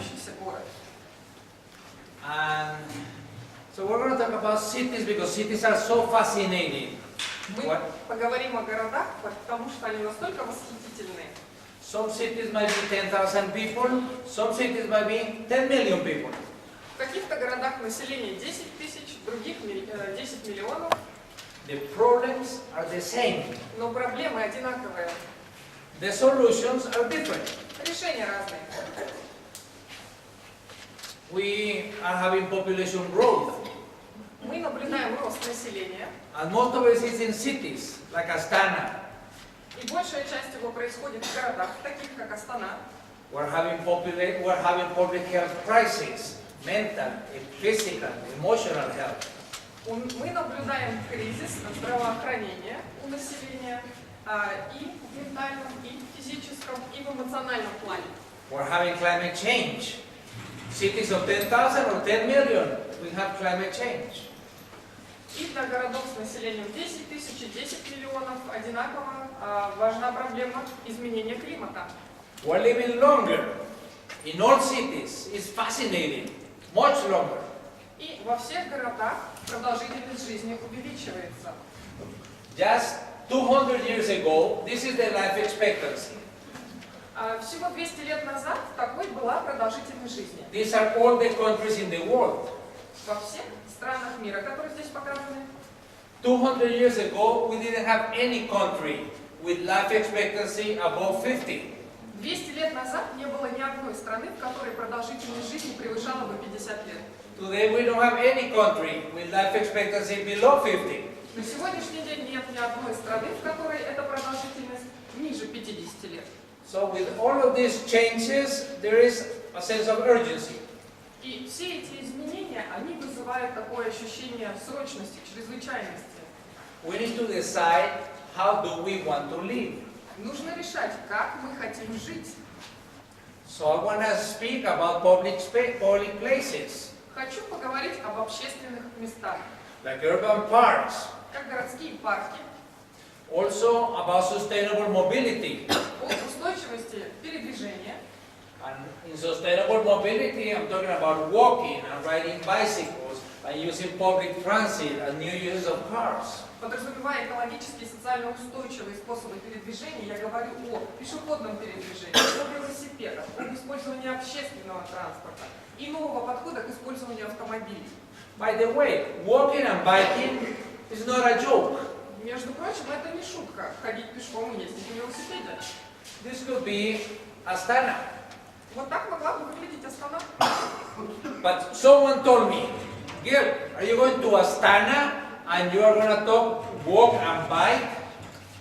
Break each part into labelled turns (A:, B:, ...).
A: развивающийся город.
B: And so we're going to talk about cities because cities are so fascinating.
A: Мы поговорим о городах, потому что они настолько восхитительные.
B: Some cities might be 10,000 people, some cities might be 10 million people.
A: В каких-то городах население 10 тысяч, в других 10 миллионов.
B: The problems are the same.
A: Но проблемы одинаковые.
B: The solutions are different.
A: Решения разные.
B: We are having population growth.
A: Мы наблюдаем рост населения.
B: And most of it is in cities, like Astana.
A: И большая часть его происходит в городах, таких как Астана.
B: We're having public health crisis, mental, physical, emotional health.
A: Мы наблюдаем кризис здравоохранения у населения и в ментальном, и в физическом, и в эмоциональном плане.
B: We're having climate change. Cities of 10,000 or 10 million, we have climate change.
A: И для городов с населением 10 тысяч и 10 миллионов одинаково важна проблема изменения климата.
B: We're living longer. In all cities, it's fascinating. Much longer.
A: И во всех городах продолжительность жизни увеличивается.
B: Just 200 years ago, this is the life expectancy.
A: Всего 200 лет назад такой была продолжительность жизни.
B: These are all the countries in the world.
A: Во всех странах мира, которые здесь показаны.
B: 200 years ago, we didn't have any country with life expectancy above 50.
A: 200 лет назад не было ни одной страны, в которой продолжительность жизни превышала бы 50 лет.
B: Today we don't have any country with life expectancy below 50.
A: На сегодняшний день нет ни одной страны, в которой эта продолжительность ниже 50 лет.
B: So with all of these changes, there is a sense of urgency.
A: И все эти изменения, они вызывают такое ощущение срочности, чрезвычайности.
B: We need to decide how do we want to live.
A: Нужно решать, как мы хотим жить.
B: So I want to speak about public places.
A: Хочу поговорить об общественных местах,
B: Like urban parks.
A: как городские парки,
B: Also about sustainable mobility.
A: о устойчивости передвижения.
B: And in sustainable mobility, I'm talking about walking and riding bicycles and using public transit and new uses of cars.
A: Подразумевая экологически и социально устойчивые способы передвижения, я говорю о пешеходном передвижении, о велосипедах, об использовании общественного транспорта и нового подхода к использованию автомобилей.
B: By the way, walking and biking is not a joke.
A: Между прочим, это не шутка, ходить пешком и ездить на велосипеде.
B: This could be Astana.
A: Вот так могла бы выглядеть Астана.
B: But someone told me, Gil, are you going to Astana and you are going to talk walk and bike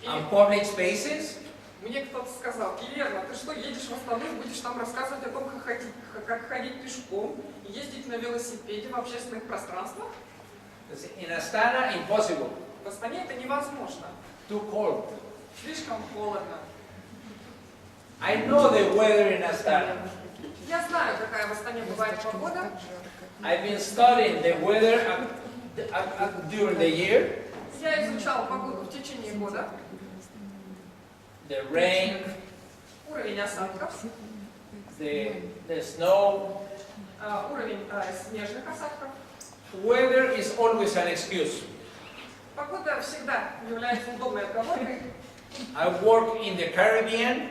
B: and public spaces?
A: Мне кто-то сказал: Гильермо, ты что, едешь в Астану и будешь там рассказывать о том, как ходить пешком, ездить на велосипеде в общественных пространствах?
B: In Astana, impossible.
A: В Астане это невозможно.
B: Too cold.
A: Слишком холодно.
B: I know the weather in Astana.
A: Я знаю, какая в Астане бывает погода.
B: I've been studying the weather during the year.
A: Я изучал погоду в течение года.
B: The rain,
A: Уровень осадков,
B: the snow.
A: уровень снежных осадков.
B: Weather is always an excuse.
A: Погода всегда является удобной отговоркой.
B: I work in the Caribbean,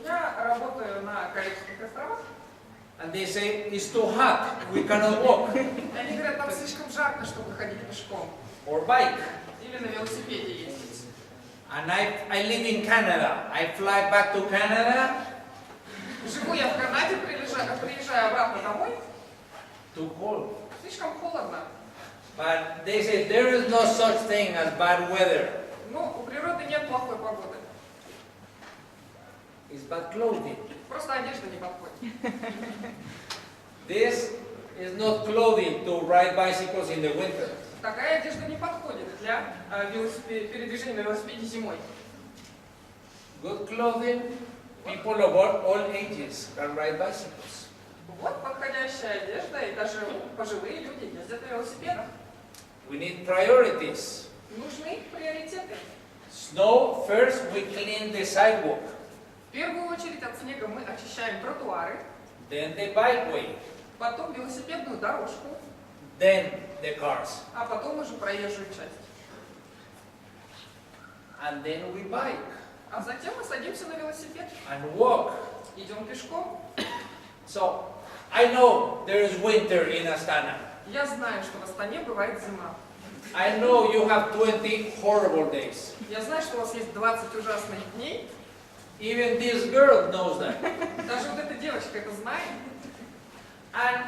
A: Я работаю на Карибских островах.
B: and they say it's too hot, we cannot walk.
A: И они говорят, там слишком жарко, чтобы ходить пешком.
B: Or bike.
A: Или на велосипеде ездить.
B: And I live in Canada. I fly back to Canada.
A: Живу я в Канаде, приезжаю обратно домой.
B: Too cold.
A: Слишком холодно.
B: But they say there is no such thing as bad weather.
A: Но у природы нет плохой погоды.
B: It's bad clothing.
A: Просто одежда не подходит.
B: This is not clothing to ride bicycles in the winter.
A: Такая одежда не подходит для передвижения на велосипеде зимой.
B: Good clothing, people of all ages can ride bicycles.
A: Вот подходящая одежда, и даже пожилые люди ездят на велосипедах.
B: We need priorities.
A: Нужны приоритеты.
B: Snow, first we clean the sidewalk.
A: В первую очередь от снега мы очищаем тротуары.
B: then the bikeway,
A: потом велосипедную дорожку,
B: then the cars,
A: а потом уже проезжую часть.
B: and then we bike
A: А затем мы садимся на велосипед,
B: and walk.
A: идем пешком.
B: So I know there is winter in Astana.
A: Я знаю, что в Астане бывает зима.
B: I know you have 20 horrible days.
A: Я знаю, что у вас есть 20 ужасных дней.
B: Even this girl knows that.
A: Даже вот эта девочка это знает.
B: And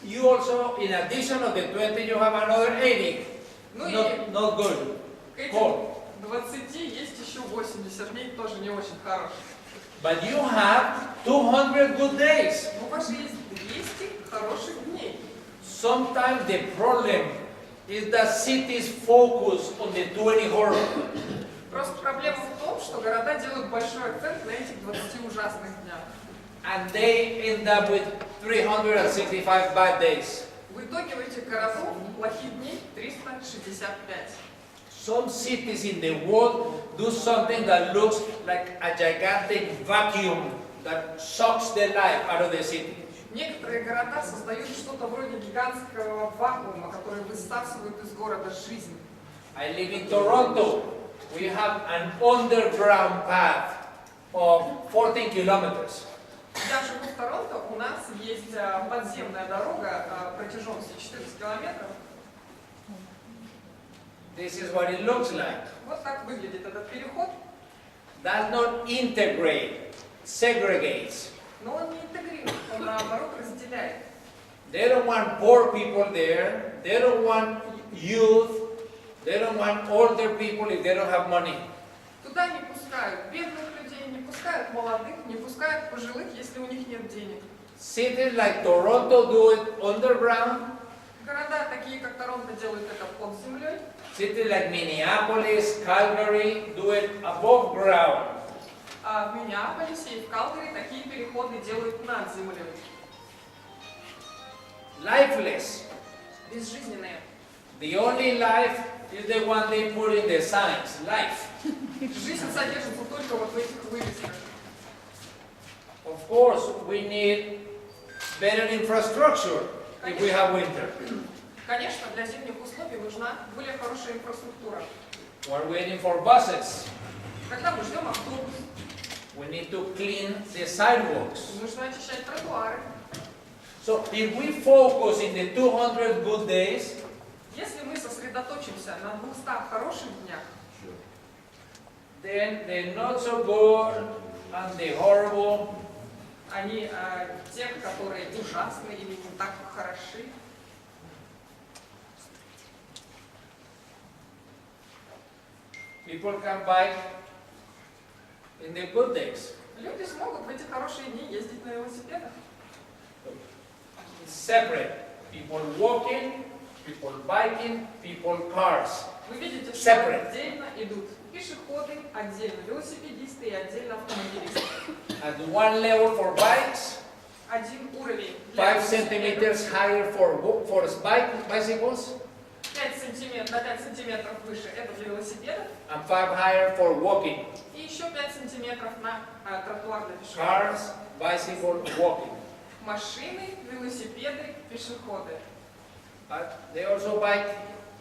B: you also, in addition of the 20, you have another 80.
A: Ну и
B: Not good.
A: к этим
B: Cold.
A: 20 есть еще 80 дней, тоже не очень хороших.
B: But you have 200 good days.
A: Но у вас же есть 200 хороших дней.
B: Sometimes the problem is that cities focus on the 20 horrible.
A: Просто проблема в том, что города делают большой акцент на этих 20 ужасных днях.
B: And they end up with 365 bad days.
A: В итоге у этих городов плохих дней 365.
B: Some cities in the world do something that looks like a gigantic vacuum that sucks the life out of the city.
A: Некоторые города создают что-то вроде гигантского вакуума, который высасывает из города жизнь.
B: I live in Toronto. We have an underground path of 14 kilometers.
A: Я живу в Торонто, у нас есть подземная дорога протяженностью 14 километров.
B: This is what it looks like.
A: Вот так выглядит этот переход.
B: Does not integrate, segregates.
A: Но он не интегрирует, он наоборот разделяет.
B: They don't want poor people there. They don't want youth. They don't want older people if they don't have money.
A: Туда не пускают бедных людей, не пускают молодых, не пускают пожилых, если у них нет денег.
B: Cities like Toronto do it underground.
A: Города, такие как Торонто, делают это под землей.
B: Cities like Minneapolis, Calgary do it above ground.
A: А в Миннеаполисе и в Калгари такие переходы делают над землей.
B: Lifeless.
A: Безжизненные.
B: The only life is the one they put in the signs. Life.
A: Жизнь содержится только вот в этих вывесках.
B: Of course, we need better infrastructure if we have winter.
A: Конечно, для зимних условий нужна более хорошая инфраструктура.
B: We're waiting for buses.
A: Когда мы ждем автобус,
B: We need to clean the sidewalks.
A: нужно очищать тротуары.
B: So if we focus in the 200 good days,
A: Если мы сосредоточимся на 200 хороших днях,
B: then the not so good and the horrible,
A: они тех, которые ужасны или не так хороши,
B: people can buy in the good days.
A: люди смогут в эти хорошие дни ездить на велосипедах.
B: Separate. People walking, people biking, people cars.
A: Вы видите, что
B: Separate.
A: отдельно идут пешеходы, отдельно велосипедисты и отдельно автомобилисты.
B: At one level for bikes,
A: Один уровень для
B: 5 centimeters higher for bicycles,
A: 5 сантиметров выше это для велосипедов,
B: and 5 higher for walking.
A: и еще 5 сантиметров на тротуар для пешеходов.
B: Cars, bicycle, walking.
A: Машины, велосипеды, пешеходы.
B: But they also bike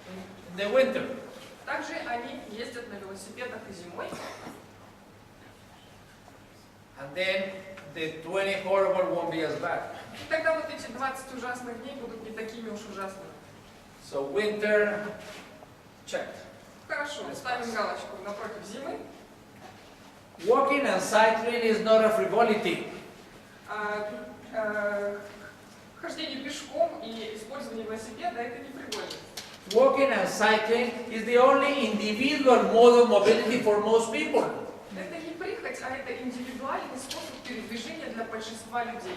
B: in the winter.
A: Также они ездят на велосипедах и зимой.
B: And then the 20 horrible won't be as bad.
A: И тогда вот эти 20 ужасных дней будут не такими уж ужасными.
B: So winter, checked.
A: Хорошо, ставим галочку напротив зимы.
B: Walking and cycling is not a frivolity.
A: Хождение пешком и использование велосипеда это не фривольность.
B: Walking and cycling is the only individual mode of mobility for most people.
A: Это не прихоть, а это индивидуальный способ передвижения для большинства людей.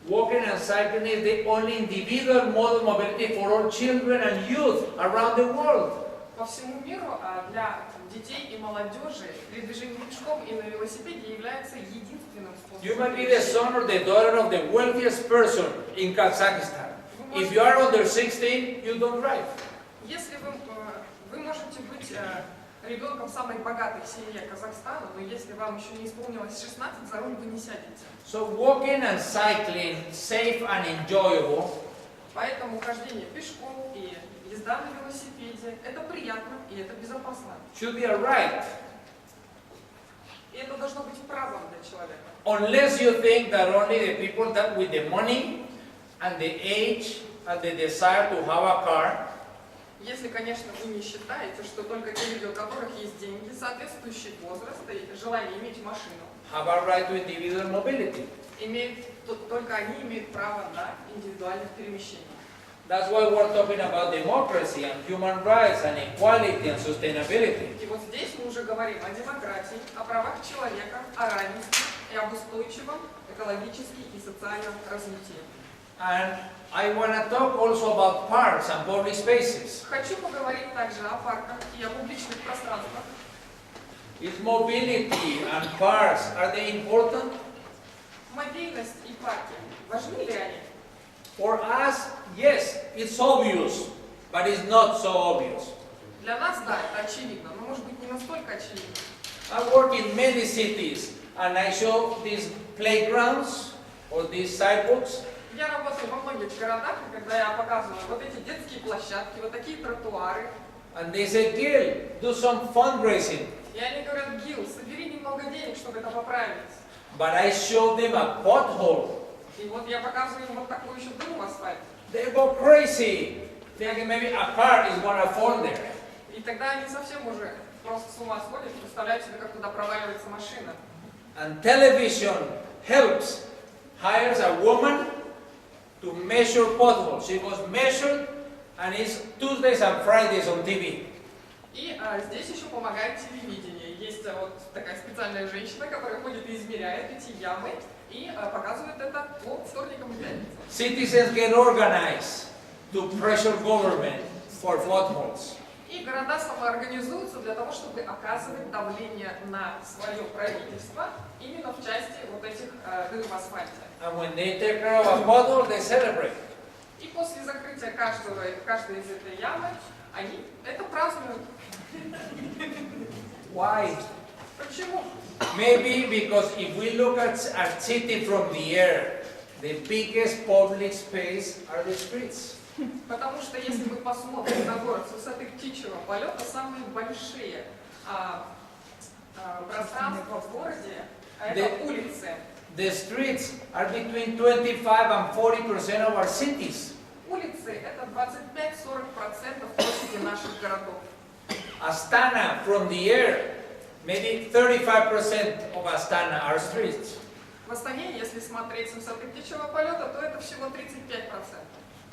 B: Walking and cycling is the only individual mode of mobility for all children and youth around the world.
A: По всему миру для детей и молодежи передвижение пешком и на велосипеде является единственным способом.
B: You might be the son or the daughter of the wealthiest person in Kazakhstan. If you are under 16, you don't drive.
A: Если вы можете быть ребенком самой богатой семье Казахстана, но если вам еще не исполнилось 16, за руль вы не сядете.
B: So walking and cycling, safe and enjoyable,
A: Поэтому хождение пешком и езда на велосипеде – это приятно и это безопасно.
B: should be a right.
A: И это должно быть правом для человека.
B: Unless you think that only the people that with the money and the age and the desire to have a car
A: Если, конечно, вы не считаете, что только те люди, у которых есть деньги, соответствующий возраст и желание иметь машину,
B: have a right to individual mobility.
A: только они имеют право на индивидуальных перемещений.
B: That's why we're talking about democracy and human rights and equality and sustainability.
A: И вот здесь мы уже говорим о демократии, о правах человека, о равенстве и об устойчивом экологически и социальном развитии.
B: And I want to talk also about parks and public spaces.
A: Хочу поговорить также о парках и о публичных пространствах.
B: Is mobility and parks, are they important?
A: Мобильность и парки, важны ли они?
B: For us, yes, it's obvious, but it's not so obvious.
A: Для нас, да, это очевидно, но может быть не настолько очевидно.
B: I work in many cities and I show these playgrounds or these sidewalks.
A: Я работаю во многих городах, и когда я показываю вот эти детские площадки, вот такие тротуары,
B: And they say, Gil, do some fundraising.
A: и они говорят: Гил, собери немного денег, чтобы это поправить.
B: But I show them a pothole.
A: И вот я показываю им вот такую еще дыру в асфальте.
B: They go crazy. Thinking maybe a car is going to fall there.
A: И тогда они совсем уже просто с ума сходят, представляют себе, как туда проваливается машина.
B: And television helps. Hires a woman to measure potholes. She was measured and it's Tuesdays and Fridays on TV.
A: И здесь еще помогает телевидение. Есть вот такая специальная женщина, которая ходит и измеряет эти ямы и показывает это по вторникам и пятницам.
B: Citizens get organized to pressure government for potholes.
A: И города самоорганизуются для того, чтобы оказывать давление на свое правительство именно в части вот этих дыр в асфальте.
B: And when they take care of a pothole, they celebrate.
A: И после закрытия каждой из этой ямы они это празднуют.
B: Why?
A: Почему?
B: Maybe because if we look at our city from the air, the biggest public space are the streets.
A: Потому что если мы посмотрим на город с высоты птичьего полета, самые большие пространства в городе, это улицы.
B: The streets are between 25 and 40% of our cities.
A: Улицы – это 25–40% площади наших городов.
B: Astana from the air, maybe 35% of Astana are streets.
A: В Астане, если смотреть с высоты птичьего полета, то это всего 35%.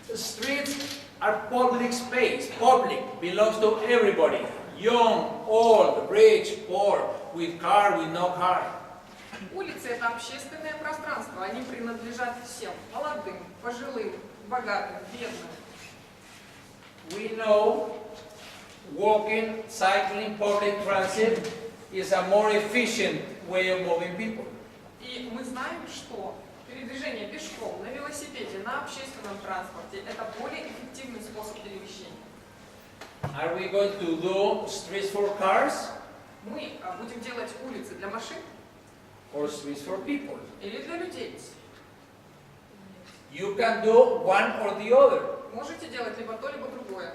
B: The streets are public space. Public belongs to everybody. Young, old, rich, poor, with car, with no car.
A: Улицы – это общественное пространство, они принадлежат всем – молодым, пожилым, богатым, бедным.
B: We know walking, cycling, public transit is a more efficient way of moving people.
A: И мы знаем, что передвижение пешком, на велосипеде, на общественном транспорте – это более эффективный способ перемещения.
B: Are we going to do streets for cars
A: Мы будем делать улицы для машин
B: or streets for people?
A: или для людей.
B: You can do one or the other.
A: Можете делать либо то, либо другое.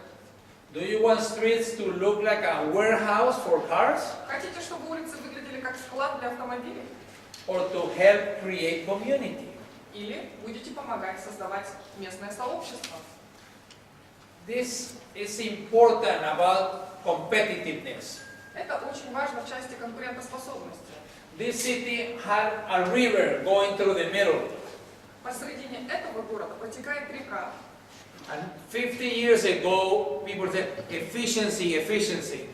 B: Do you want streets to look like a warehouse for cars
A: Хотите, чтобы улицы выглядели как склад для автомобилей?
B: or to help create community?
A: Или будете помогать создавать местное сообщество?
B: This is important about competitiveness.
A: Это очень важно в части конкурентоспособности.
B: This city had a river going through the middle.
A: Посредине этого города протекает река.
B: And 50 years ago, people said, efficiency, efficiency.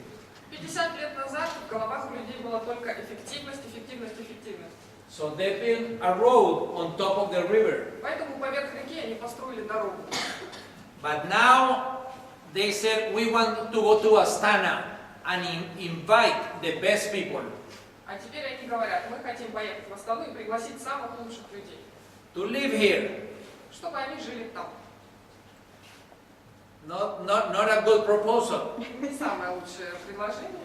A: 50 лет назад в головах у людей была только эффективность, эффективность, эффективность.
B: So they built a road on top of the river.
A: Поэтому поверх реки они построили дорогу.
B: But now they said, we want to go to Astana and invite the best people
A: А теперь они говорят: мы хотим поехать в Астану и пригласить самых лучших людей,
B: to live here.
A: чтобы они жили там.
B: Not a good proposal.
A: Не самое лучшее предложение.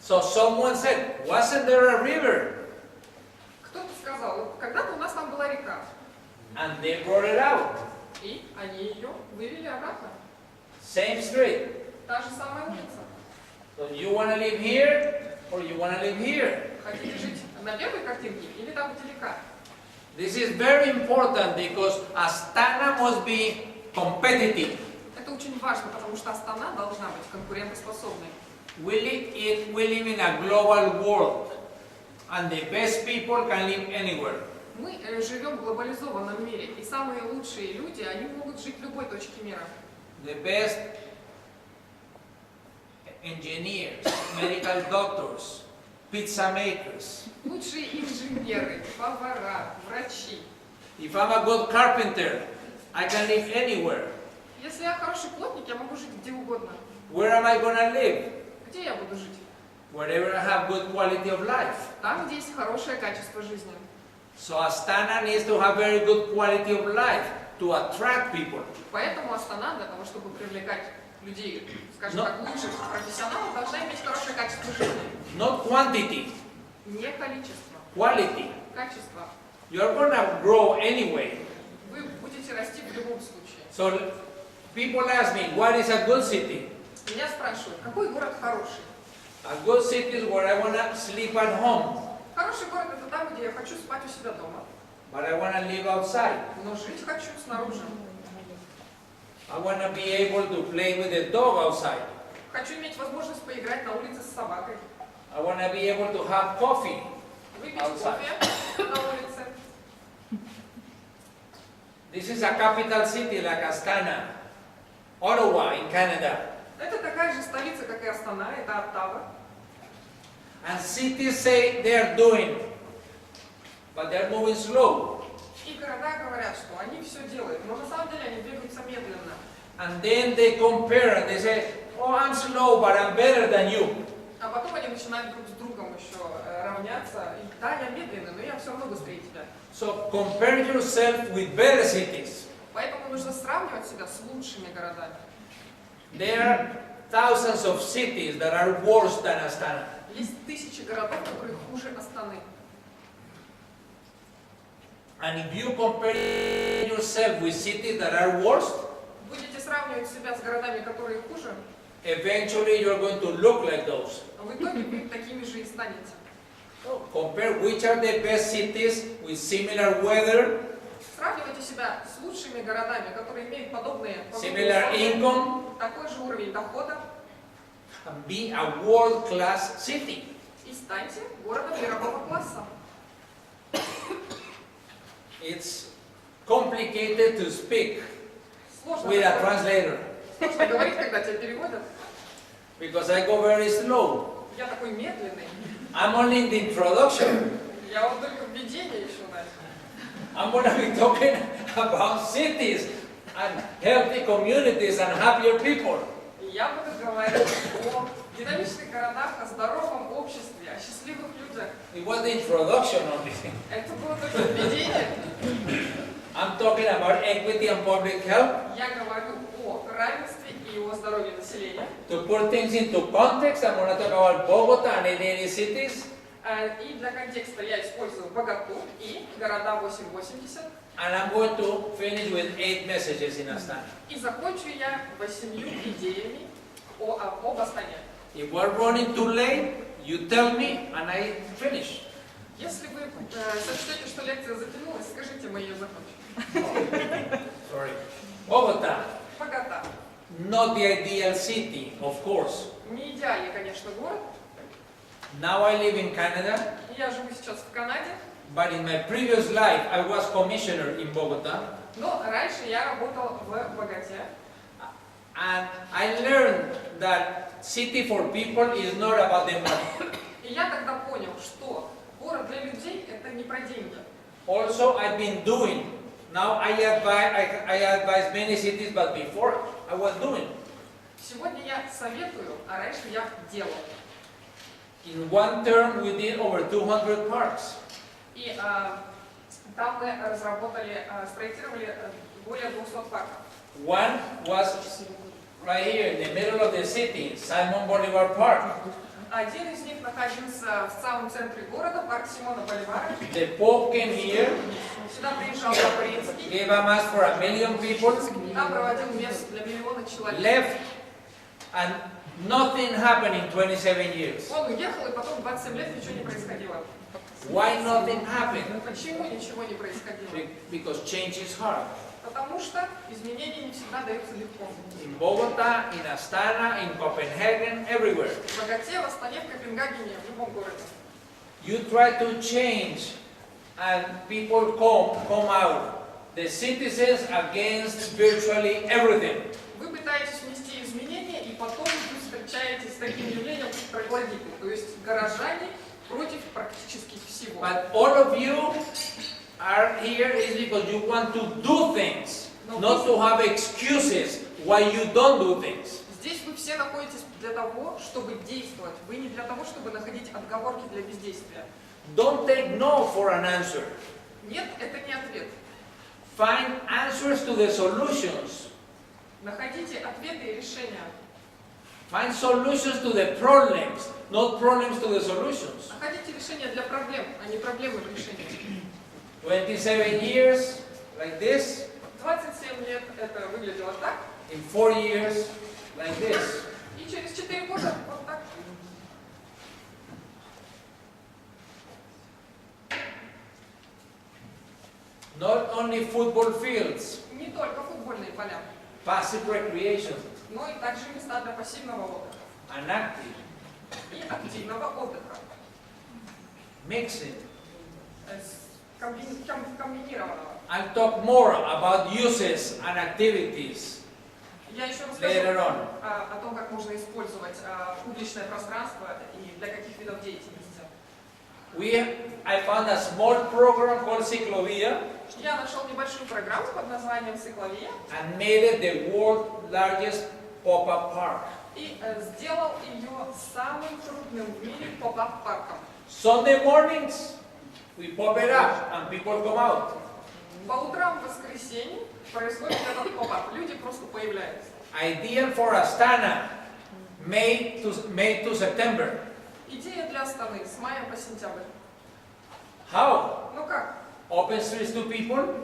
B: So someone said, wasn't there a river?
A: Кто-то сказал, когда-то у нас там была река.
B: And they brought it out.
A: И они ее вывели обратно.
B: Same street.
A: Та же самая улица.
B: So you want to live here or you want to live here?
A: Хотите жить на первой картинке или там, где река?
B: This is very important because Astana must be competitive.
A: Это очень важно, потому что Астана должна быть конкурентоспособной.
B: We live in a global world and the best people can live anywhere.
A: Мы живем в глобализованном мире, и самые лучшие люди, они могут жить в любой точке мира.
B: The best engineers, medical doctors, pizza makers.
A: Лучшие инженеры, повара, врачи.
B: If I'm a good carpenter, I can live anywhere.
A: Если я хороший плотник, я могу жить где угодно.
B: Where am I going to live?
A: Где я буду жить?
B: Wherever I have good quality of life.
A: Там, где есть хорошее качество жизни.
B: So Astana needs to have very good quality of life to attract people.
A: Поэтому Астана, для того, чтобы привлекать людей, скажем так, лучших профессионалов, должна иметь хорошее качество жизни.
B: Not quantity,
A: Не количество,
B: quality.
A: качество.
B: You're going to grow anyway.
A: Вы будете расти в любом случае.
B: So people ask me, what is a good city?
A: Меня спрашивают, какой город хороший?
B: A good city is where I want to sleep at home,
A: Хороший город это там, где я хочу спать у себя дома,
B: but I want to live outside.
A: но жить хочу снаружи.
B: I want to be able to play with the dog outside.
A: Хочу иметь возможность поиграть на улице с собакой,
B: I want to be able to have coffee.
A: выпить кофе на улице.
B: This is a capital city like Astana, Ottawa in Canada.
A: Это такая же столица, как и Астана, это Оттава.
B: And cities say they are doing, but they are moving slow.
A: И города говорят, что они все делают, но на самом деле они двигаются медленно.
B: And then they compare and they say, oh, I'm slow, but I'm better than you.
A: А потом они начинают друг с другом еще равняться. И да, я медленный, но я все равно быстрее тебя.
B: So compare yourself with better cities.
A: Поэтому нужно сравнивать себя с лучшими городами.
B: There are thousands of cities that are worse than Astana.
A: Есть тысячи городов, которые хуже Астаны.
B: And if you compare yourself with cities that are worse,
A: Будете сравнивать себя с городами, которые хуже,
B: eventually you're going to look like those.
A: в итоге вы такими же и станете.
B: So compare which are the best cities with similar weather,
A: Сравнивайте себя с лучшими городами, которые имеют подобные
B: similar income,
A: такой же уровень дохода,
B: and be a world-class city.
A: и станьте городом мирового класса.
B: It's complicated to speak
A: Сложно
B: with a translator
A: говорить, когда тебя переводят.
B: because I go very slow.
A: Я такой медленный.
B: I'm only in the introduction.
A: Я вот только введение еще начал.
B: I'm going to be talking about cities and healthy communities and happier people.
A: И я буду говорить о динамичных городах, о здоровом обществе, о счастливых людях.
B: It was the introduction only.
A: Это было только введение.
B: I'm talking about equity and public health.
A: Я говорю о равенстве и о здоровье населения.
B: To put things into context, I'm going to talk about Bogota and 80 cities.
A: И для контекста я использую Богату и города 880.
B: And I'm going to finish with 8 messages in Astana.
A: И закончу я 8 идеями об Астане.
B: If we're running too late, you tell me and I finish.
A: Если вы сочтете, что лекция затянулась, скажите, мы ее закончим.
B: Sorry. Bogota,
A: Богата.
B: not the ideal city, of course.
A: Не идеальный, конечно, город.
B: Now I live in Canada,
A: Я живу сейчас в Канаде,
B: but in my previous life I was commissioner in Bogota.
A: но раньше я работал в Богате.
B: And I learned that city for people is not about the money.
A: И я тогда понял, что город для людей это не про деньги.
B: Also, I've been doing. Now I advise many cities, but before I was doing.
A: Сегодня я советую, а раньше я делал.
B: In one term, we did over 200 parks.
A: И там мы разработали, спроектировали более 200 парков.
B: One was right here in the middle of the city, Simon Bolivar Park.
A: Один из них находился в самом центре города, парк Симона Боливара.
B: The Pope came here,
A: Сюда приезжал Папа Римский.
B: gave a mass for 1 million people,
A: Там проводил мессу для миллиона человек.
B: left, and nothing happened in 27 years.
A: Он уехал, и потом 27 лет ничего не происходило.
B: Why nothing happened?
A: Почему ничего не происходило?
B: Because change is hard.
A: Потому что изменения не всегда даются легко.
B: In Bogota, in Astana, in Copenhagen, everywhere.
A: В Богате, в Астане, в Копенгагене, в любом городе.
B: You try to change and people come out. The citizens against virtually everything.
A: Вы пытаетесь внести изменения, и потом вы встречаетесь с таким явлением, как троглодиты, то есть горожане против практически всего.
B: But all of you are here is because you want to do things, not to have excuses why you don't do things.
A: Здесь вы все находитесь для того, чтобы действовать. Вы не для того, чтобы находить отговорки для бездействия.
B: Don't take no for an answer.
A: Нет, это не ответ.
B: Find answers to the solutions.
A: Находите ответы и решения.
B: Find solutions to the problems, not problems to the solutions.
A: Находите решения для проблем, а не проблемы в решении.
B: 27 years, like this.
A: 27 лет это выглядело так.
B: In 4 years, like this.
A: И через 4 года вот так.
B: Not only football fields,
A: Не только футбольные поля,
B: passive recreation,
A: но и также места для пассивного отдыха
B: and active,
A: и активного отдыха.
B: mixing.
A: Комбинированного.
B: I'll talk more about uses and activities
A: Я еще
B: later
A: расскажу
B: on.
A: о том, как можно использовать публичное пространство и для каких видов деятельности.
B: I found a small program called Ciclovia
A: Я нашел небольшую программу под названием «Цикловия»
B: and made it the world's largest pop-up park.
A: и сделал ее самым крупным в мире поп-ап парком.
B: Sunday mornings, we pop it up and people come out.
A: По утрам в воскресенье происходит этот поп-ап. Люди просто появляются.
B: Ideal for Astana, May to September.
A: Идея для Астаны с мая по сентябрь.
B: How?
A: Ну как?
B: Open streets to people,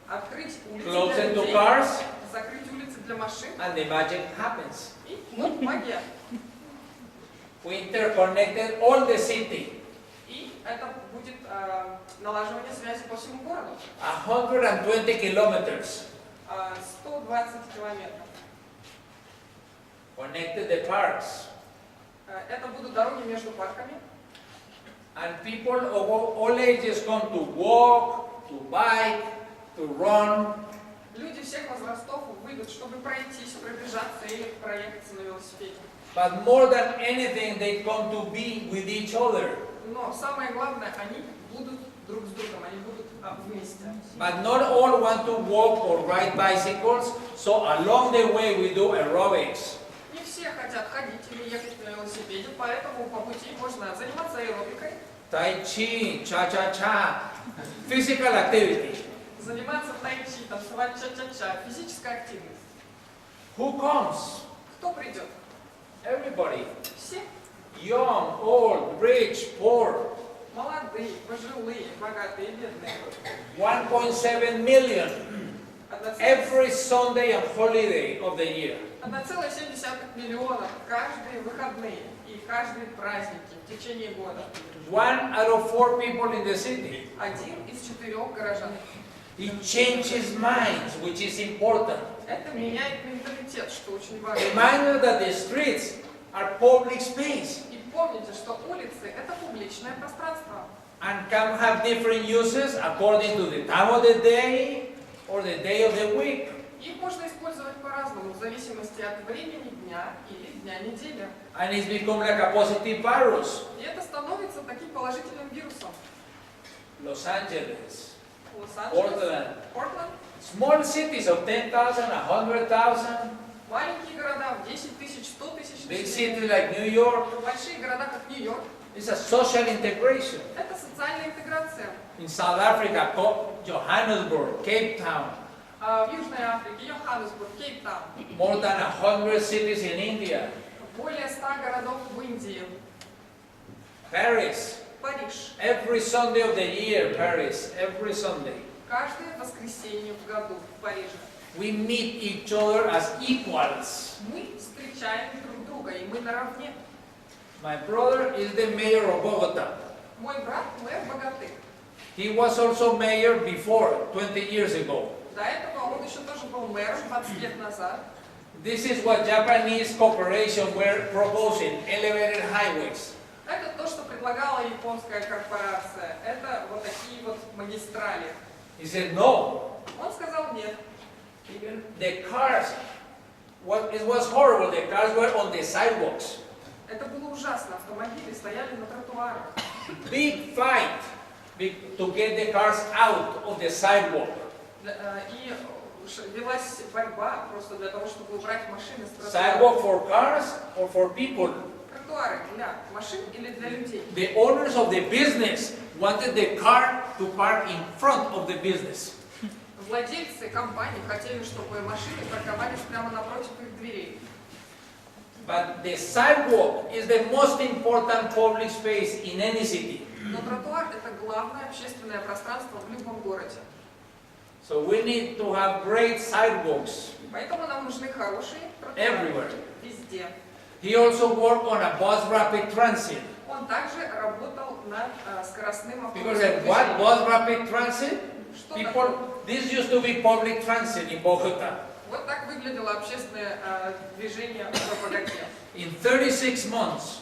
A: Открыть улицы
B: close
A: для
B: them to
A: людей,
B: cars,
A: закрыть улицы для машин.
B: and the magic happens.
A: И вот магия.
B: We interconnected all the city.
A: И это будет налаживание связи по всему городу.
B: 120 kilometers.
A: 120 километров.
B: Connected the parks.
A: Это будут дороги между парками.
B: And people of all ages come to walk, to bike, to run.
A: Люди всех возрастов выйдут, чтобы пройтись, пробежаться или проехаться на велосипеде.
B: But more than anything, they come to be with each other.
A: Но самое главное, они будут друг с другом, они будут вместе.
B: But not all want to walk or ride bicycles, so along the way we do aerobics.
A: Не все хотят ходить или ехать на велосипеде, поэтому по пути можно заниматься аэробикой,
B: Tai chi, cha-cha-cha, physical activity.
A: заниматься тай-чи, танцевать ча-ча-ча, физическая активность.
B: Who comes?
A: Кто придет?
B: Everybody.
A: Все.
B: Young, old, rich, poor.
A: Молодые, пожилые, богатые, бедные.
B: 1.7 million every Sunday and holiday of the year.
A: 1,7 миллиона каждые выходные и каждые праздники в течение года.
B: 1 out of 4 people in the city.
A: 1 из 4 горожан.
B: It changes minds, which is important.
A: Это меняет менталитет, что очень важно.
B: Remind you that the streets are public space
A: И помните, что улицы – это публичное пространство.
B: and can have different uses according to the time of the day or the day of the week.
A: Их можно использовать по-разному, в зависимости от времени дня или дня недели.
B: And it's become like a positive virus.
A: И это становится таким положительным вирусом.
B: Los Angeles,
A: Лос-Анджелес,
B: Portland,
A: Портленд,
B: small cities of 10,000, 100,000,
A: маленькие города в 10 тысяч, 100 тысяч
B: big
A: населения.
B: cities like New York.
A: Большие города, как Нью-Йорк,
B: It's a social integration.
A: это социальная интеграция.
B: In South Africa, Johannesburg, Cape Town,
A: В Южной Африке, Йоханнесбург, Кейптаун,
B: more than 100 cities in India.
A: более 100 городов в Индии.
B: Paris.
A: Париж.
B: Every Sunday of the year, Paris. Every Sunday.
A: Каждое воскресенье в году в Париже.
B: We meet each other as equals.
A: Мы встречаем друг друга, и мы наравне.
B: My brother is the mayor of Bogota.
A: Мой брат мэр Богаты.
B: He was also mayor before, 20 years ago.
A: До этого он еще тоже был мэром 20 лет назад.
B: This is what Japanese corporation were proposing, elevated highways.
A: Это то, что предлагала японская корпорация. Это вот такие вот магистрали.
B: He said no.
A: Он сказал нет.
B: Even the cars, it was horrible, the cars were on the sidewalks.
A: Это было ужасно. Автомобили стояли на тротуарах.
B: Big fight to get the cars out of the sidewalk.
A: И велась борьба просто для того, чтобы убрать машины с тротуара.
B: Sidewalk for cars or for people?
A: Тротуары для машин или для людей?
B: The owners of the business wanted the car to park in front of the business.
A: Владельцы компаний хотели, чтобы машины парковались прямо напротив их дверей.
B: But the sidewalk is the most important public space in any city.
A: Но тротуар – это главное общественное пространство в любом городе.
B: So we need to have great sidewalks
A: Поэтому нам нужны хорошие тротуары
B: everywhere.
A: везде.
B: He also worked on a bus rapid transit.
A: Он также работал над скоростным
B: Because
A: автобусным
B: what
A: движением.
B: bus rapid transit?
A: Что
B: People,
A: такое?
B: this used to be public transit in Bogota.
A: Вот так выглядело общественное движение в Боготе.
B: In 36 months,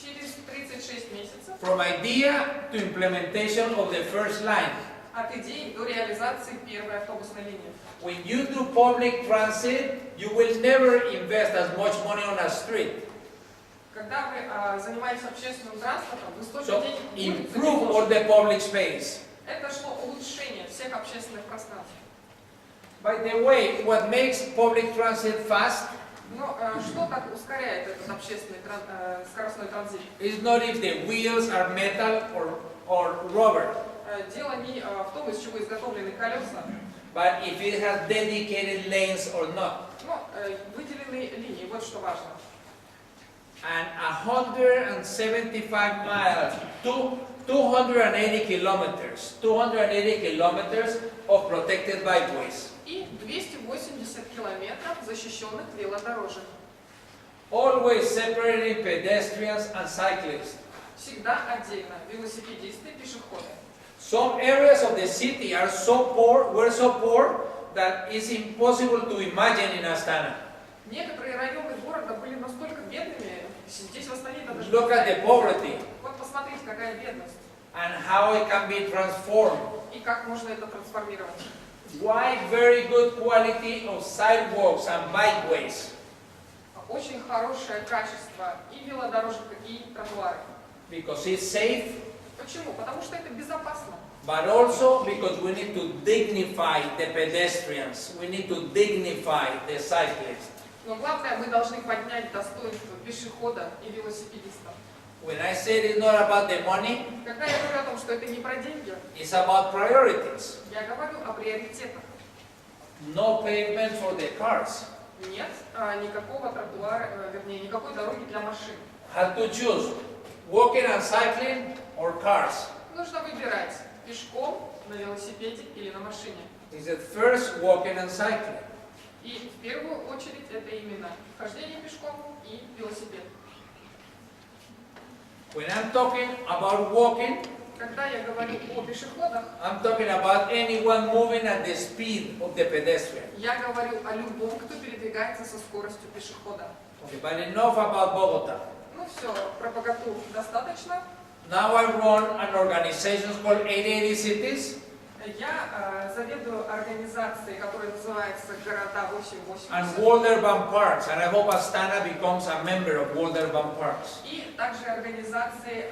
A: Через 36 месяцев
B: from idea to implementation of the first line.
A: от идеи до реализации первой автобусной линии.
B: When you do public transit, you will never invest as much money on a street.
A: Когда вы занимаетесь общественным транспортом, вы столько
B: So
A: денег не будете
B: improve all
A: вложить.
B: the public space.
A: Это шло улучшение всех общественных пространств.
B: By the way, what makes public transit fast
A: Но что так ускоряет этот общественный скоростной транзит?
B: is not if the wheels are metal or rubber,
A: Дело не в том, из чего изготовлены колеса,
B: but if it has dedicated lanes or not.
A: но выделенные линии, вот что важно.
B: And 175 miles, 280 kilometers of protected bikeways.
A: И 280 километров защищенных велодорожек.
B: Always separating pedestrians and cyclists.
A: Всегда отдельно велосипедисты и пешеходы.
B: Some areas of the city are so poor that it's impossible to imagine in Astana.
A: Некоторые районы города были настолько бедными, здесь в Астане даже...
B: Look at the poverty
A: Вот посмотрите, какая бедность.
B: and how it can be transformed.
A: И как можно это трансформировать.
B: Why very good quality of sidewalks and bikeways?
A: Очень хорошее качество и велодорожек, и тротуары.
B: Because it's safe,
A: Почему? Потому что это безопасно.
B: but also because we need to dignify the pedestrians. We need to dignify the cyclists.
A: Но главное, мы должны поднять достоинство пешехода и велосипедиста.
B: When I said it's not about the money,
A: Когда я говорю о том, что это не про деньги,
B: it's about priorities.
A: я говорю о приоритетах.
B: No pavement for the cars.
A: Нет никакого тротуара, вернее, никакой дороги для машин.
B: Have to choose walking and cycling or cars.
A: Нужно выбирать пешком, на велосипеде или на машине.
B: Is it first walking and cycling?
A: И в первую очередь это именно хождение пешком и велосипед.
B: When I'm talking about walking,
A: Когда я говорю о пешеходах,
B: I'm talking about anyone moving at the speed of the pedestrian.
A: я говорю о любом, кто передвигается со скоростью пешехода.
B: Okay, but enough about Bogota.
A: Ну все, про Боготу достаточно.
B: Now I run an organization called 880 Cities,
A: Я заведую организацией, которая называется «Города
B: and
A: 880».
B: World Urban Parks, and I hope Astana becomes a member of World Urban Parks.
A: И также организацией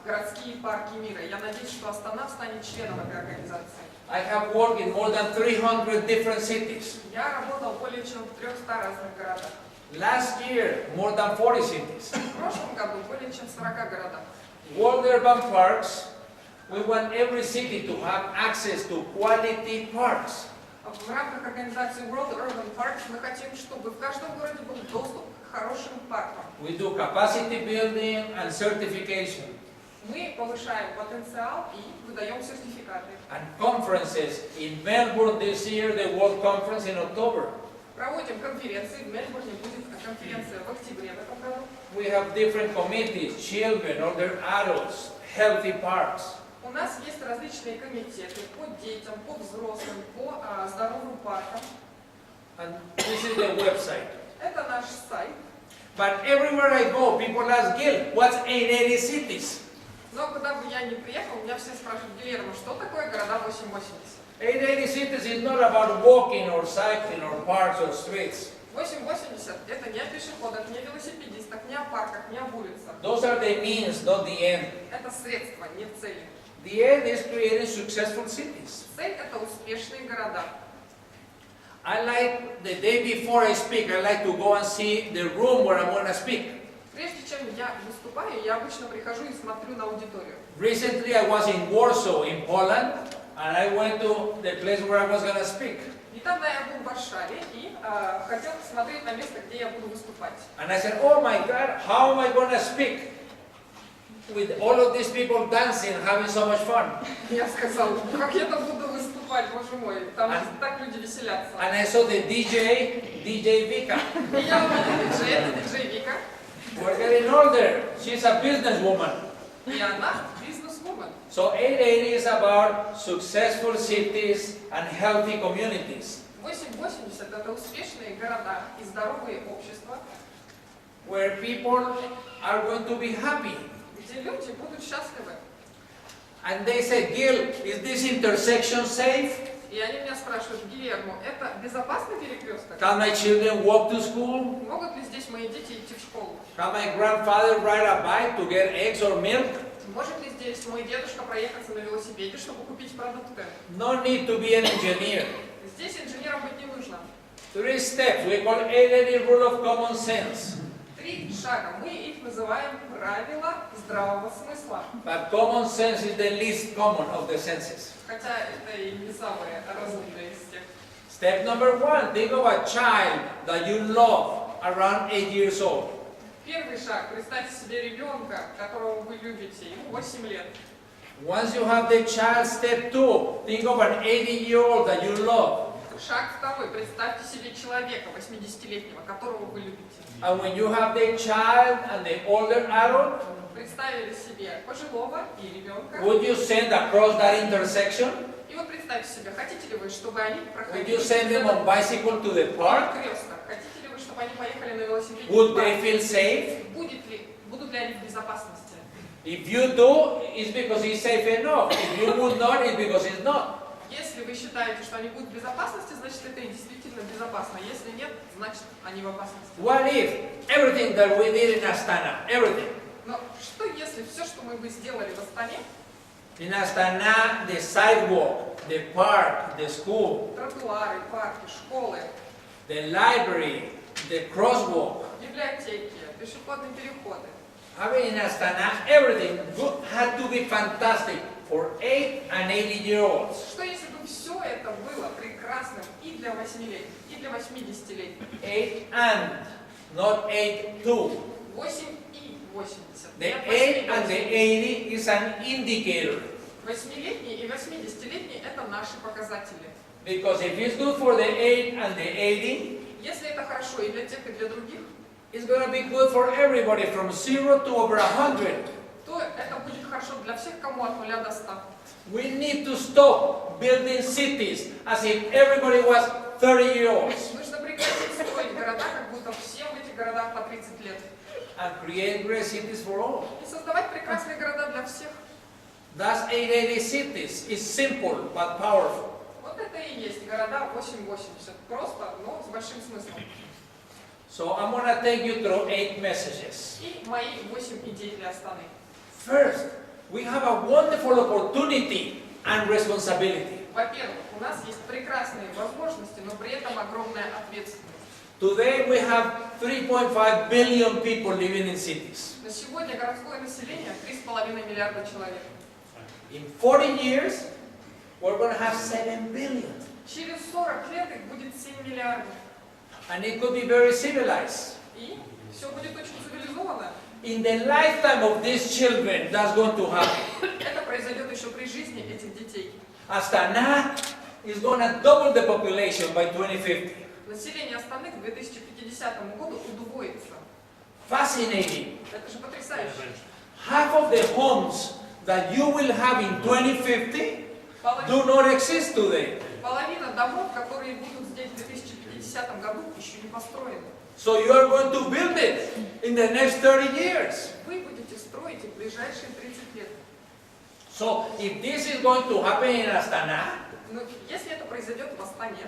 A: «Городские парки мира». Я надеюсь, что Астана станет членом этой организации.
B: I have worked in more than 300 different cities.
A: Я работал более чем в 300 разных городах.
B: Last year, more than 40 cities.
A: В прошлом году более чем в 40 городах.
B: World Urban Parks, we want every city to have access to quality parks.
A: В рамках организации World Urban Parks мы хотим, чтобы в каждом городе был доступ к хорошим паркам.
B: We do capacity building and certification.
A: Мы повышаем потенциал и выдаем сертификаты.
B: And conferences in Melbourne this year, the World Conference in October.
A: Проводим конференции. В Мельбурне будет конференция в октябре в этом году.
B: We have different committees, children, older adults, healthy parks.
A: У нас есть различные комитеты по детям, по взрослым, по здоровым паркам.
B: And this is the website.
A: Это наш сайт.
B: But everywhere I go, people ask Gil, what's 880 cities?
A: Но куда бы я ни приехал, меня все спрашивают: Гильермо, что такое города 880?
B: 880 cities is not about walking or cycling or parks or streets.
A: 880 это не о пешеходах, не о велосипедистах, не о парках, не об улицах.
B: Those are the means, not the end.
A: Это средства, не цели.
B: The end is creating successful cities.
A: Цель это успешные города.
B: I like, the day before I speak, I like to go and see the room where I'm going to speak.
A: Прежде чем я выступаю, я обычно прихожу и смотрю на аудиторию.
B: Recently I was in Warsaw, in Poland, and I went to the place where I was going to speak.
A: Недавно я был в Варшаве и хотел посмотреть на место, где я буду выступать.
B: And I said, oh my God, how am I going to speak with all of these people dancing, having so much fun?
A: Я сказал: как я там буду выступать, боже мой, там так люди веселятся.
B: And I saw the DJ Vika.
A: И я увидел диджей, это диджей Вика.
B: We're getting older. She's a businesswoman.
A: И она бизнес-вумен.
B: So 880 is about successful cities and healthy communities,
A: 880 это успешные города и здоровые общества,
B: where people are going to be happy.
A: где люди будут счастливы.
B: And they said, Gil, is this intersection safe?
A: И они меня спрашивают: Гильермо, это безопасный перекресток?
B: Can my children walk to school?
A: Могут ли здесь мои дети идти в школу?
B: Can my grandfather ride a bike to get eggs or milk?
A: Может ли здесь мой дедушка проехаться на велосипеде, чтобы купить продукты?
B: No need to be an engineer.
A: Здесь инженером быть не нужно.
B: 3 steps, we call 880 rule of common sense.
A: 3 шага. Мы их называем правила здравого смысла.
B: But common sense is the least common of the senses.
A: Хотя это и не самые разумные из всех.
B: Step number 1, think of a child that you love around 8 years old.
A: Первый шаг. Представьте себе ребенка, которого вы любите, ему 8 лет.
B: Once you have the child, step 2, think of an 80-year-old that you love.
A: Шаг второй. Представьте себе человека 80-летнего, которого вы любите.
B: And when you have the child and the older adult,
A: Представили себе пожилого и ребенка.
B: would you send across that intersection?
A: И вот представьте себе, хотите ли вы, чтобы они
B: Would
A: проходили
B: you send them on bicycle to the park?
A: перекресток? Хотите ли вы, чтобы они поехали на велосипеде?
B: Would they feel safe?
A: Будут ли они в безопасности?
B: If you do, it's because it's safe enough. If you would not, it's because it's not.
A: Если вы считаете, что они будут в безопасности, значит это и действительно безопасно. Если нет, значит они в опасности.
B: What if everything that we did in Astana, everything?
A: Но что если все, что мы бы сделали в Астане,
B: In Astana, the sidewalk, the park, the school,
A: тротуары, парки, школы,
B: the library, the crosswalk,
A: библиотеки, пешеходные переходы,
B: having in Astana, everything had to be fantastic for 8 and 80-year-olds.
A: что если бы все это было прекрасным и для 8-летних, и для 80-летних?
B: 8 and, not 8-2.
A: 8 и 80.
B: The 8 and the 80 is an indicator.
A: 8-летний и 80-летний это наши показатели.
B: Because if it's good for the 8 and the 80,
A: Если это хорошо и для тех, и для других,
B: it's going to be good for everybody from 0 to over 100.
A: то это будет хорошо для всех, кому от 0 до 100.
B: We need to stop building cities as if everybody was 30-year-olds
A: Нужно прекратить строить города, как будто всем в этих городах по 30 лет.
B: and create great cities for all.
A: И создавать прекрасные города для всех.
B: That's 880 cities. It's simple but powerful.
A: Вот это и есть города 880. Просто, но с большим смыслом.
B: So I'm going to take you through 8 messages.
A: И мои 8 идей для Астаны.
B: First, we have a wonderful opportunity and responsibility.
A: Во-первых, у нас есть прекрасные возможности, но при этом огромная ответственность.
B: Today we have 3.5 billion people living in cities.
A: На сегодня городское население 3,5 миллиарда человек.
B: In 40 years, we're going to have 7 billion.
A: Через 40 лет их будет 7 миллиардов.
B: And it could be very civilized.
A: И все будет очень цивилизованно.
B: In the lifetime of these children, that's going to happen.
A: Это произойдет еще при жизни этих детей.
B: Astana is going to double the population by 2050.
A: Население Астаны к 2050 году удвоится.
B: Fascinating.
A: Это же потрясающе.
B: Half of the homes that you will have in 2050 do not exist today.
A: Половина домов, которые будут здесь в 2050 году, еще не построены.
B: So you are going to build it in the next 30 years.
A: Вы будете строить их в ближайшие 30 лет.
B: So if this is going to happen in Astana
A: Но если это произойдет в Астане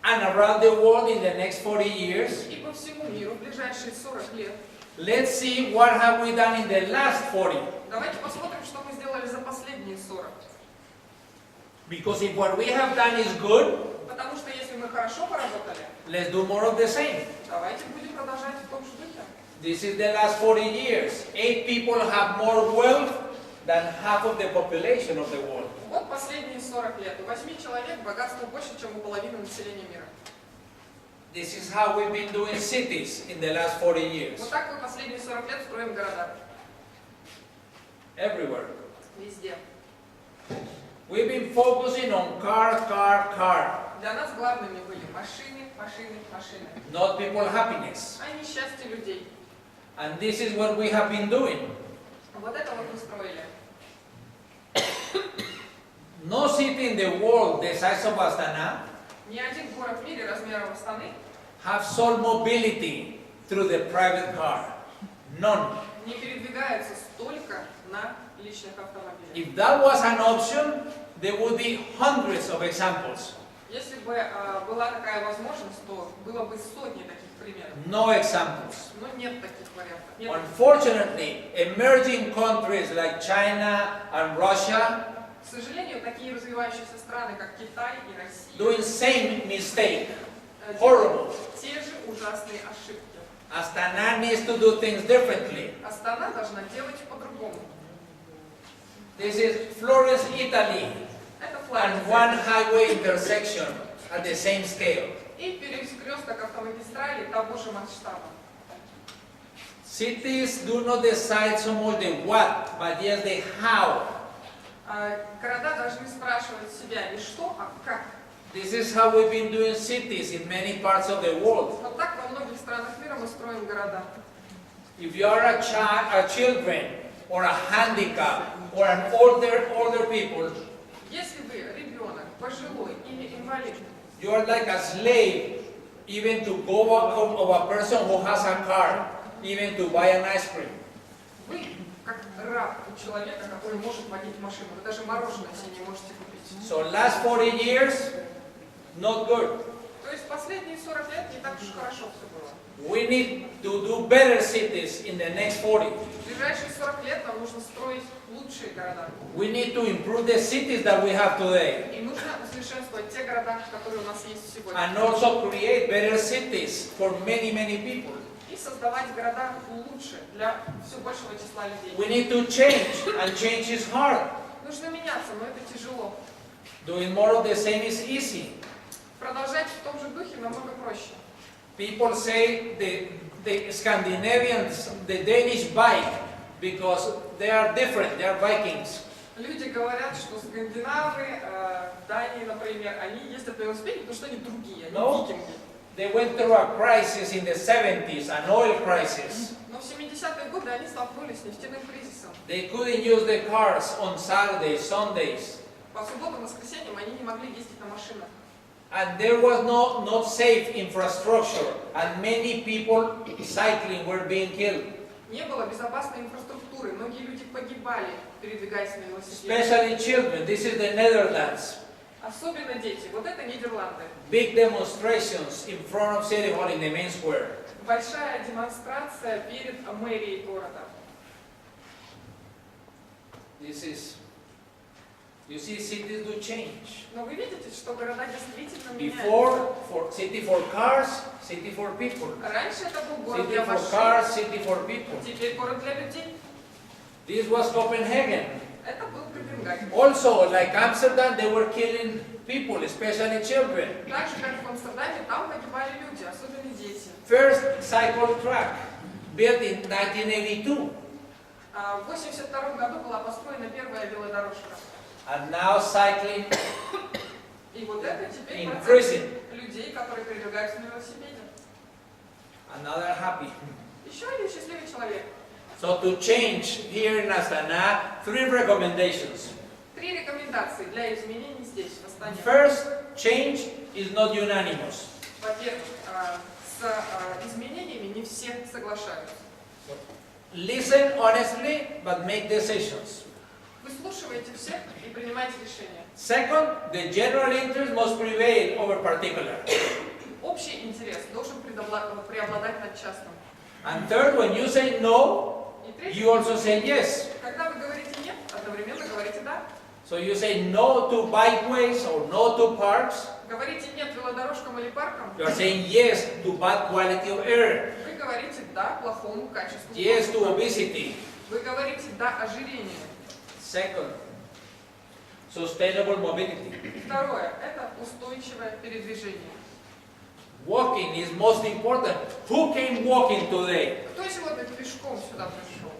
B: and around the world in the next 40 years,
A: и по всему миру в ближайшие 40 лет,
B: let's see what have we done in the last 40.
A: давайте посмотрим, что мы сделали за последние 40.
B: Because if what we have done is good,
A: Потому что если мы хорошо поработали,
B: let's do more of the same.
A: давайте будем продолжать в том же духе.
B: This is the last 40 years. 8 people have more wealth than half of the population of the world.
A: Вот последние 40 лет. У 8 человек богатство больше, чем у половины населения мира.
B: This is how we've been doing cities in the last 40 years.
A: Вот так мы последние 40 лет строим города.
B: Everywhere.
A: Везде.
B: We've been focusing on car.
A: Для нас главными были машины, машины, машины.
B: Not people happiness.
A: А не счастье людей.
B: And this is what we have been doing.
A: Вот это вот мы строили.
B: No city in the world the size of Astana
A: Ни один город в мире размером Астаны
B: have solved mobility through the private car. None.
A: не передвигается столько на личных автомобилях.
B: If that was an option, there would be hundreds of examples.
A: Если бы была такая возможность, то было бы сотни таких примеров.
B: No examples.
A: Но нет таких вариантов. Нет.
B: Unfortunately, emerging countries like China and Russia
A: К сожалению, такие развивающиеся страны, как Китай и Россия,
B: doing same mistake.
A: делают
B: Horrible.
A: те же ужасные ошибки.
B: Astana needs to do things differently.
A: Астана должна делать по-другому.
B: This is Florence, Italy,
A: Это
B: and
A: Флоренция.
B: one highway intersection at the same scale.
A: И перекресток автомагистрали того же масштаба.
B: Cities do not decide so much the what, but yes the how.
A: Города должны спрашивать себя не что, а как.
B: This is how we've been doing cities in many parts of the world.
A: Вот так во многих странах мира мы строим города.
B: If you are a children, or a handicap, or an older people,
A: Если вы ребенок, пожилой или инвалид,
B: you are like a slave, even to go out of a person who has a car, even to buy an ice cream.
A: вы как раб у человека, который может водить машину. Вы даже мороженое себе не можете купить.
B: So last 40 years, not good.
A: То есть последние 40 лет не так уж хорошо все было.
B: We need to do better cities in the next 40.
A: В ближайшие 40 лет нам нужно строить лучшие города.
B: We need to improve the cities that we have today.
A: И нужно усовершенствовать те города, которые у нас есть сегодня.
B: And also create better cities for many people.
A: И создавать города лучше для все большего числа людей.
B: We need to change, and change is hard.
A: Нужно меняться, но это тяжело.
B: Doing more of the same is easy.
A: Продолжать в том же духе намного проще.
B: People say the Scandinavians, the Danish bike, because they are different, they are Vikings.
A: Люди говорят, что скандинавы, Дании, например, они ездят на велосипеде, потому что они другие, они
B: No.
A: викинги.
B: They went through a crisis in the 70s, an oil crisis.
A: Но в 70-е годы они столкнулись с нефтяным кризисом.
B: They couldn't use the cars on Saturdays, Sundays.
A: По субботам и воскресеньям они не могли ездить на машинах.
B: And there was not safe infrastructure, and many people cycling were being killed.
A: Не было безопасной инфраструктуры, многие люди погибали, передвигаясь на велосипеде.
B: Especially children. This is the Netherlands.
A: Особенно дети. Вот это Нидерланды.
B: Big demonstrations in front of City Hall in the main square.
A: Большая демонстрация перед мэрией города.
B: This is, you see, cities do change.
A: Но вы видите, что города действительно меняются.
B: Before, for city for cars, city for people.
A: Раньше это был город
B: City
A: для
B: for
A: машин,
B: cars, city for people.
A: теперь город для людей.
B: This was Copenhagen.
A: Это был Копенгаген.
B: Also, like Amsterdam, they were killing people, especially children.
A: Так же, как в Амстердаме, там погибали люди, особенно дети.
B: First cycle track. built in 1982.
A: В 1982 году была построена первая велодорожка.
B: And now cycling
A: И вот это теперь
B: increasing.
A: процент людей, которые передвигаются на велосипеде.
B: Another happy.
A: Еще один счастливый человек.
B: So to change here in Astana, 3 recommendations.
A: 3 рекомендации для изменений здесь, в Астане.
B: First, change is not unanimous.
A: Во-первых, с изменениями не все соглашаются.
B: Listen honestly, but make decisions.
A: Выслушивайте всех и принимайте решения.
B: Second, the general interest must prevail over particular.
A: Общий интерес должен преобладать над частным.
B: And third, when you say no,
A: И третье,
B: you also say yes.
A: когда вы говорите нет, одновременно говорите да.
B: So you say no to bikeways or no to parks.
A: Говорите нет велодорожкам или паркам.
B: You are saying yes to bad quality of air.
A: Вы говорите да плохому качеству
B: Yes to
A: воздуха.
B: obesity.
A: Вы говорите да ожирению.
B: Second, sustainable mobility.
A: Второе – это устойчивое передвижение.
B: Walking is most important. Who came walking today?
A: Кто сегодня пешком сюда пришел?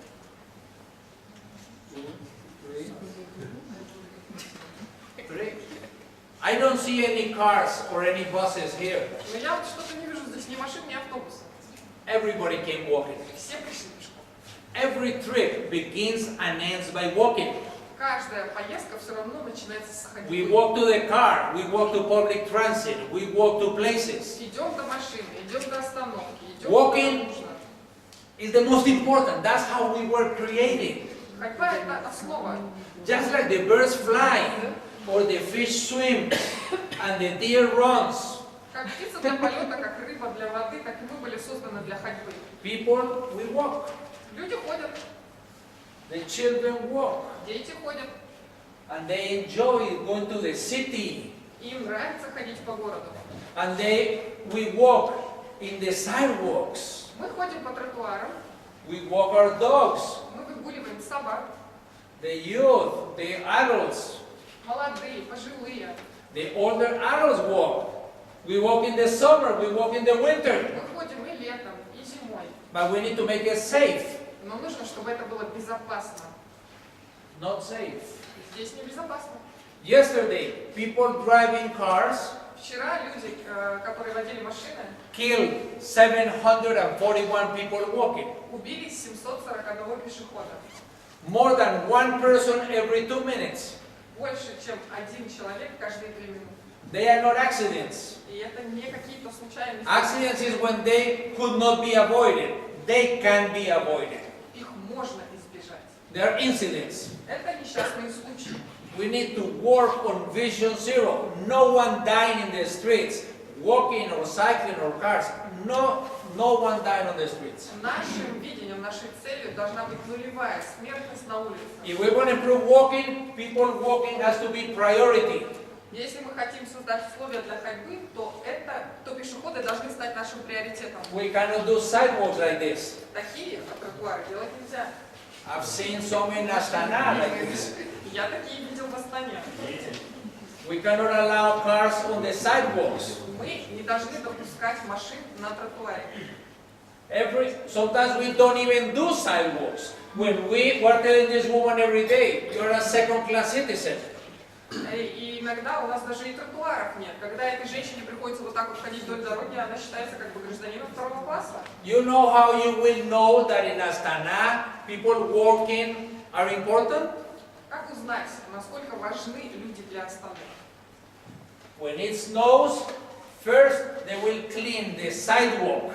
B: Three. I don't see any cars or any buses here.
A: Но я вот что-то не вижу здесь ни машин, ни автобуса.
B: Everybody came walking.
A: Все пришли пешком.
B: Every trip begins and ends by walking.
A: Каждая поездка все равно начинается с ходьбы.
B: We walk to the car, we walk to public transit, we walk to places.
A: Идем до машины, идем до остановки, идем
B: Walking.
A: куда нужно.
B: It's the most important. That's how we were created.
A: Ходьба – это основа.
B: Just like the birds fly, or the fish swim, and the deer runs.
A: Как птица для полета, как рыба для воды, так и мы были созданы для ходьбы.
B: People, we walk.
A: Люди ходят,
B: The children walk.
A: дети ходят,
B: And they enjoy going to the city.
A: им нравится ходить по городу.
B: And we walk in the sidewalks.
A: Мы ходим по тротуарам,
B: We walk our dogs.
A: мы выгуливаем собак,
B: The youth, the adults,
A: молодые, пожилые.
B: the older adults walk. We walk in the summer, we walk in the winter.
A: Мы ходим и летом, и зимой.
B: But we need to make it safe.
A: Но нужно, чтобы это было безопасно.
B: Not safe.
A: Здесь небезопасно.
B: Yesterday, people driving cars
A: Вчера люди, которые водили машины,
B: killed 741 people walking.
A: убили 741 пешехода.
B: More than one person every 2 minutes.
A: Больше, чем один человек каждые 3 минуты.
B: They are not accidents.
A: И это не какие-то случайности.
B: Accidents is when they could not be avoided. They can be avoided.
A: Их можно избежать.
B: They are incidents.
A: Это несчастные случаи.
B: We need to work on vision zero. No one dying in the streets, walking or cycling or cars. No one dying on the streets.
A: Нашим видением, нашей целью должна быть нулевая смертность на улице.
B: If we want to improve walking, people walking has to be priority.
A: Если мы хотим создать условия для ходьбы, то пешеходы должны стать нашим приоритетом.
B: We cannot do sidewalks like this.
A: Такие тротуары делать нельзя.
B: I've seen some in Astana like this.
A: Я такие видел в Астане.
B: We cannot allow cars on the sidewalks.
A: Мы не должны допускать машин на тротуаре.
B: Sometimes we don't even do sidewalks. When we're telling this woman every day, you're a second-class citizen.
A: И иногда у нас даже и тротуаров нет. Когда этой женщине приходится вот так вот ходить вдоль дороги, она считается как бы гражданином второго класса.
B: You know how you will know that in Astana people walking are important?
A: Как узнать, насколько важны люди для Астаны?
B: When it snows, first they will clean the sidewalk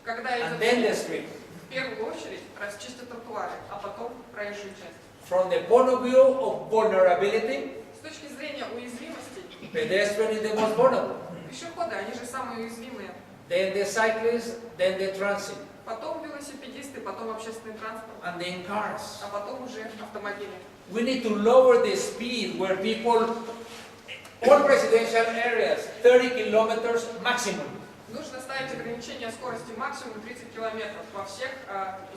A: Когда
B: and
A: идет
B: then the
A: снег,
B: street.
A: в первую очередь расчистят тротуары, а потом проезжую часть.
B: From the point of view of vulnerability,
A: С точки зрения уязвимости,
B: pedestrian is the most vulnerable.
A: пешеходы, они же самые уязвимые.
B: Then the cyclists, then the transit,
A: Потом велосипедисты, потом общественный транспорт,
B: and then cars.
A: а потом уже автомобили.
B: We need to lower the speed where people, all residential areas, 30 kilometers maximum.
A: Нужно ставить ограничение скорости максимум 30 километров во всех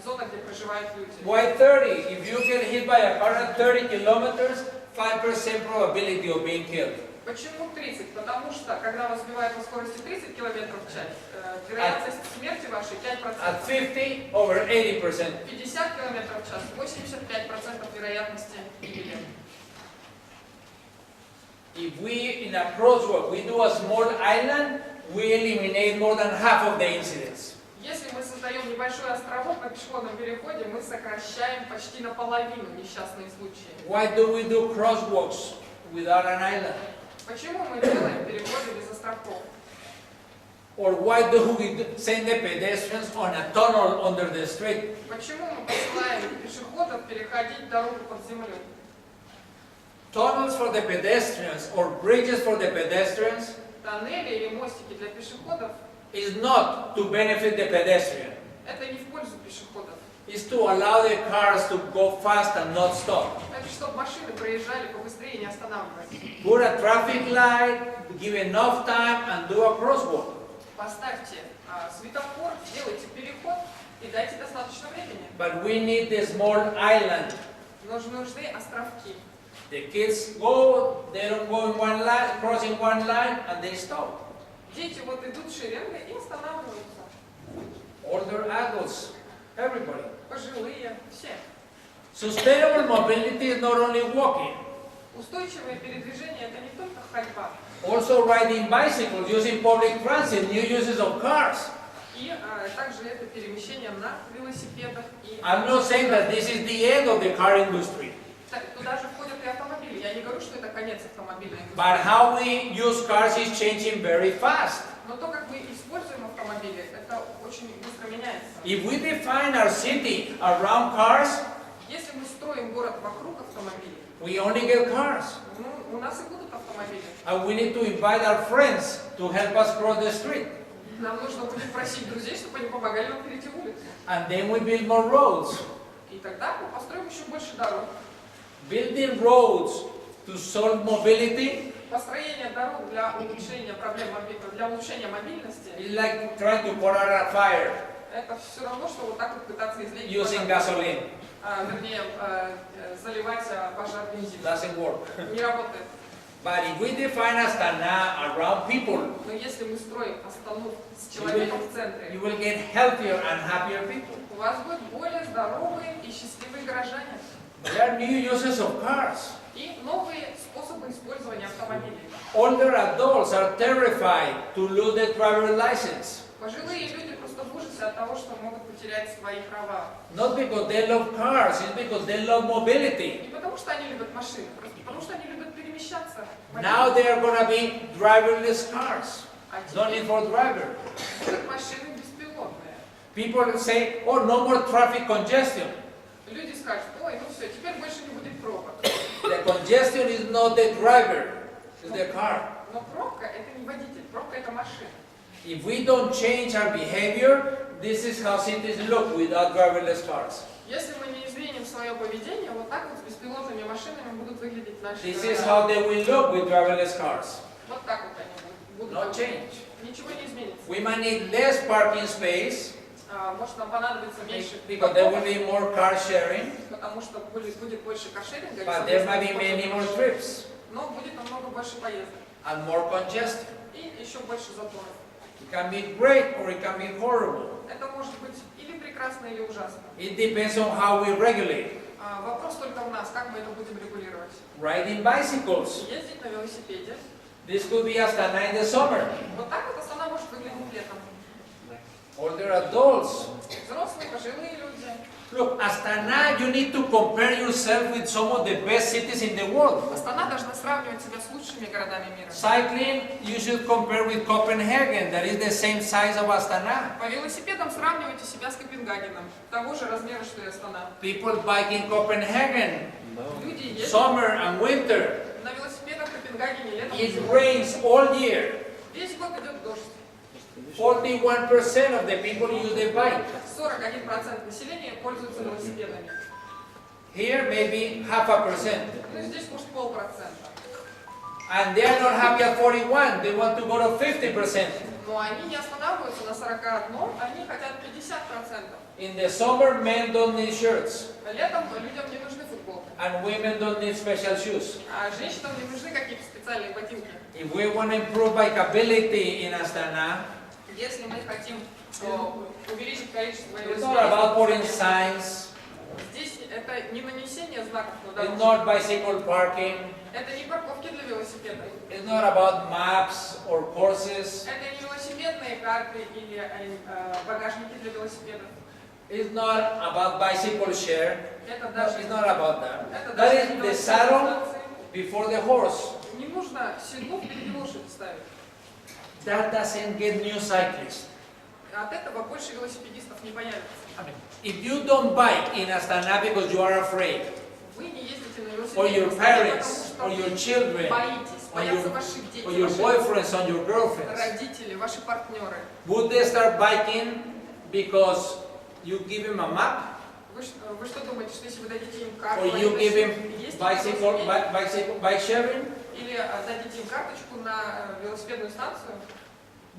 A: зонах, где проживают люди.
B: Why 30? If you get hit by a car at 30 kilometers, 5% probability of being killed.
A: Почему 30? Потому что, когда вас сбивают на скорости 30 км в час, вероятность смерти вашей 5%.
B: At 50, over 80%.
A: 50 км в час, 85% вероятности гибели.
B: If we, in a crosswalk, we do a small island, we eliminate more than half of the incidents.
A: Если мы создаем небольшой островок на пешеходном переходе, мы сокращаем почти наполовину несчастные случаи.
B: Why do we do crosswalks without an island?
A: Почему мы делаем переходы без островков?
B: Or why do we send the pedestrians on a tunnel under the street?
A: Почему мы посылаем пешеходов переходить дорогу под землей?
B: Tunnels for the pedestrians or bridges for the pedestrians
A: Тоннели или мостики для пешеходов
B: is not to benefit the pedestrian.
A: это не в пользу пешеходов.
B: It's to allow the cars to go fast and not stop.
A: Это чтобы машины проезжали побыстрее и не останавливались.
B: Put a traffic light, give enough time and do a crosswalk.
A: Поставьте светофор, сделайте переход и дайте достаточно времени.
B: But we need the small island.
A: Нужны островки.
B: The kids go, they don't go in one line, crossing one line, and they stop.
A: Дети вот идут шеренгой и останавливаются.
B: Older adults, everybody.
A: Пожилые, все.
B: Sustainable mobility is not only walking,
A: Устойчивое передвижение это не только ходьба.
B: also riding bicycles, using public transit, new uses of cars.
A: И также это перемещение на велосипедах. И
B: I'm not saying that this is the end of the car industry,
A: туда же входят и автомобили. Я не говорю, что это конец автомобильной индустрии.
B: but how we use cars is changing very fast.
A: Но то, как мы используем автомобили, это очень быстро меняется.
B: If we define our city around cars,
A: Если мы строим город вокруг автомобилей,
B: we only get cars.
A: ну, у нас и будут автомобили.
B: And we need to invite our friends to help us cross the street.
A: Нам нужно будет просить друзей, чтобы они помогали нам перейти улицу.
B: And then we build more roads.
A: И тогда мы построим еще больше дорог.
B: Building roads to solve mobility
A: Построение дорог для улучшения проблем, для улучшения мобильности,
B: is like trying to put out a fire
A: это все равно, что вот так вот пытаться излить
B: using
A: пожар.
B: gasoline.
A: Вернее, заливать пожар бензином.
B: Doesn't work.
A: Не работает.
B: But if we define Astana around people,
A: Но если мы строим Астану с человеком в центре,
B: you will get healthier and happier people.
A: у вас будут более здоровые и счастливые горожане.
B: There are new uses of cars.
A: И новые способы использования автомобилей.
B: Older adults are terrified to lose their driver's license.
A: Пожилые люди просто в ужасе от того, что могут потерять свои права.
B: Not because they love cars, it's because they love mobility.
A: Не потому что они любят машины, просто потому что они любят перемещаться.
B: Now there are going to be driverless cars. No need for driver.
A: Будут машины беспилотные.
B: People say, oh, no more traffic congestion.
A: Люди скажут, ой, ну все, теперь больше не будет пробок.
B: The congestion is not the driver, it's the car.
A: Но пробка это не водитель, пробка это машина.
B: If we don't change our behavior, this is how cities look without driverless cars.
A: Если мы не изменим свое поведение, вот так вот с беспилотными машинами будут выглядеть наши
B: This is
A: города.
B: how they will look with driverless cars.
A: Вот так вот они будут.
B: No change.
A: Ничего не изменится.
B: We might need less parking space
A: Может нам понадобится меньше
B: because there will be more car sharing,
A: потому что будет больше каршеринга,
B: but there might be many more trips
A: но будет намного больше поездок
B: and more congestion.
A: и еще больше заторов.
B: It can be great or it can be horrible.
A: Это может быть или прекрасно, или ужасно.
B: It depends on how we regulate.
A: Вопрос только в нас, как мы это будем регулировать.
B: Riding bicycles.
A: Ездить на велосипеде.
B: This could be Astana in the summer.
A: Вот так вот Астана может выглядеть летом.
B: Older adults.
A: Взрослые, пожилые люди.
B: Look, Astana, you need to compare yourself with some of the best cities in the world.
A: Астана должна сравнивать себя с лучшими городами мира.
B: Cycling, you should compare with Copenhagen, that is the same size of Astana.
A: По велосипедам сравнивайте себя с Копенгагеном, того же размера, что и Астана.
B: People bike in Copenhagen,
A: Люди ездят
B: summer and winter.
A: на велосипедах в Копенгагене летом.
B: It rains all year.
A: Весь год идет дождь.
B: 41% of the people use their bike.
A: 41% населения пользуются велосипедами.
B: Here, maybe 0.5%.
A: Ну, здесь может 0,5%.
B: And they are not happy at 41, they want to go to 50%.
A: Но они не останавливаются на 41, они хотят 50%.
B: In the summer, men don't need shirts,
A: Летом людям не нужны футболки,
B: and women don't need special shoes.
A: а женщинам не нужны какие-то специальные ботинки.
B: If we want to improve bikeability in Astana,
A: Если мы хотим увеличить количество
B: it's not about putting
A: велосипедов,
B: signs,
A: здесь это не нанесение знаков на
B: it's
A: дорожке,
B: not bicycle parking,
A: это не парковки для велосипедов,
B: it's not about maps or courses,
A: это не велосипедные карты или багажники для велосипедов.
B: it's not about bicycle share,
A: Это
B: no,
A: даже,
B: it's not about that.
A: это
B: That
A: даже
B: is
A: не
B: the saddle
A: велосипедные
B: before the horse.
A: Не нужно седло впереди лошади ставить.
B: That doesn't get new cyclists.
A: От этого больше велосипедистов не появится.
B: I mean, if you don't bike in Astana because you are afraid,
A: Вы не ездите на
B: or
A: велосипеде,
B: your
A: потому
B: parents,
A: что
B: or your
A: вы
B: children,
A: боитесь,
B: or
A: боятся
B: your,
A: ваши дети,
B: or your
A: ваши
B: boyfriends, or your girlfriends,
A: родители, ваши партнеры.
B: would they start biking because you give them a map,
A: Вы что думаете, что если вы дадите им карту,
B: or
A: они
B: you give
A: начнут
B: them
A: ездить на велосипеде?
B: bike sharing?
A: Или дадите им карточку на велосипедную станцию?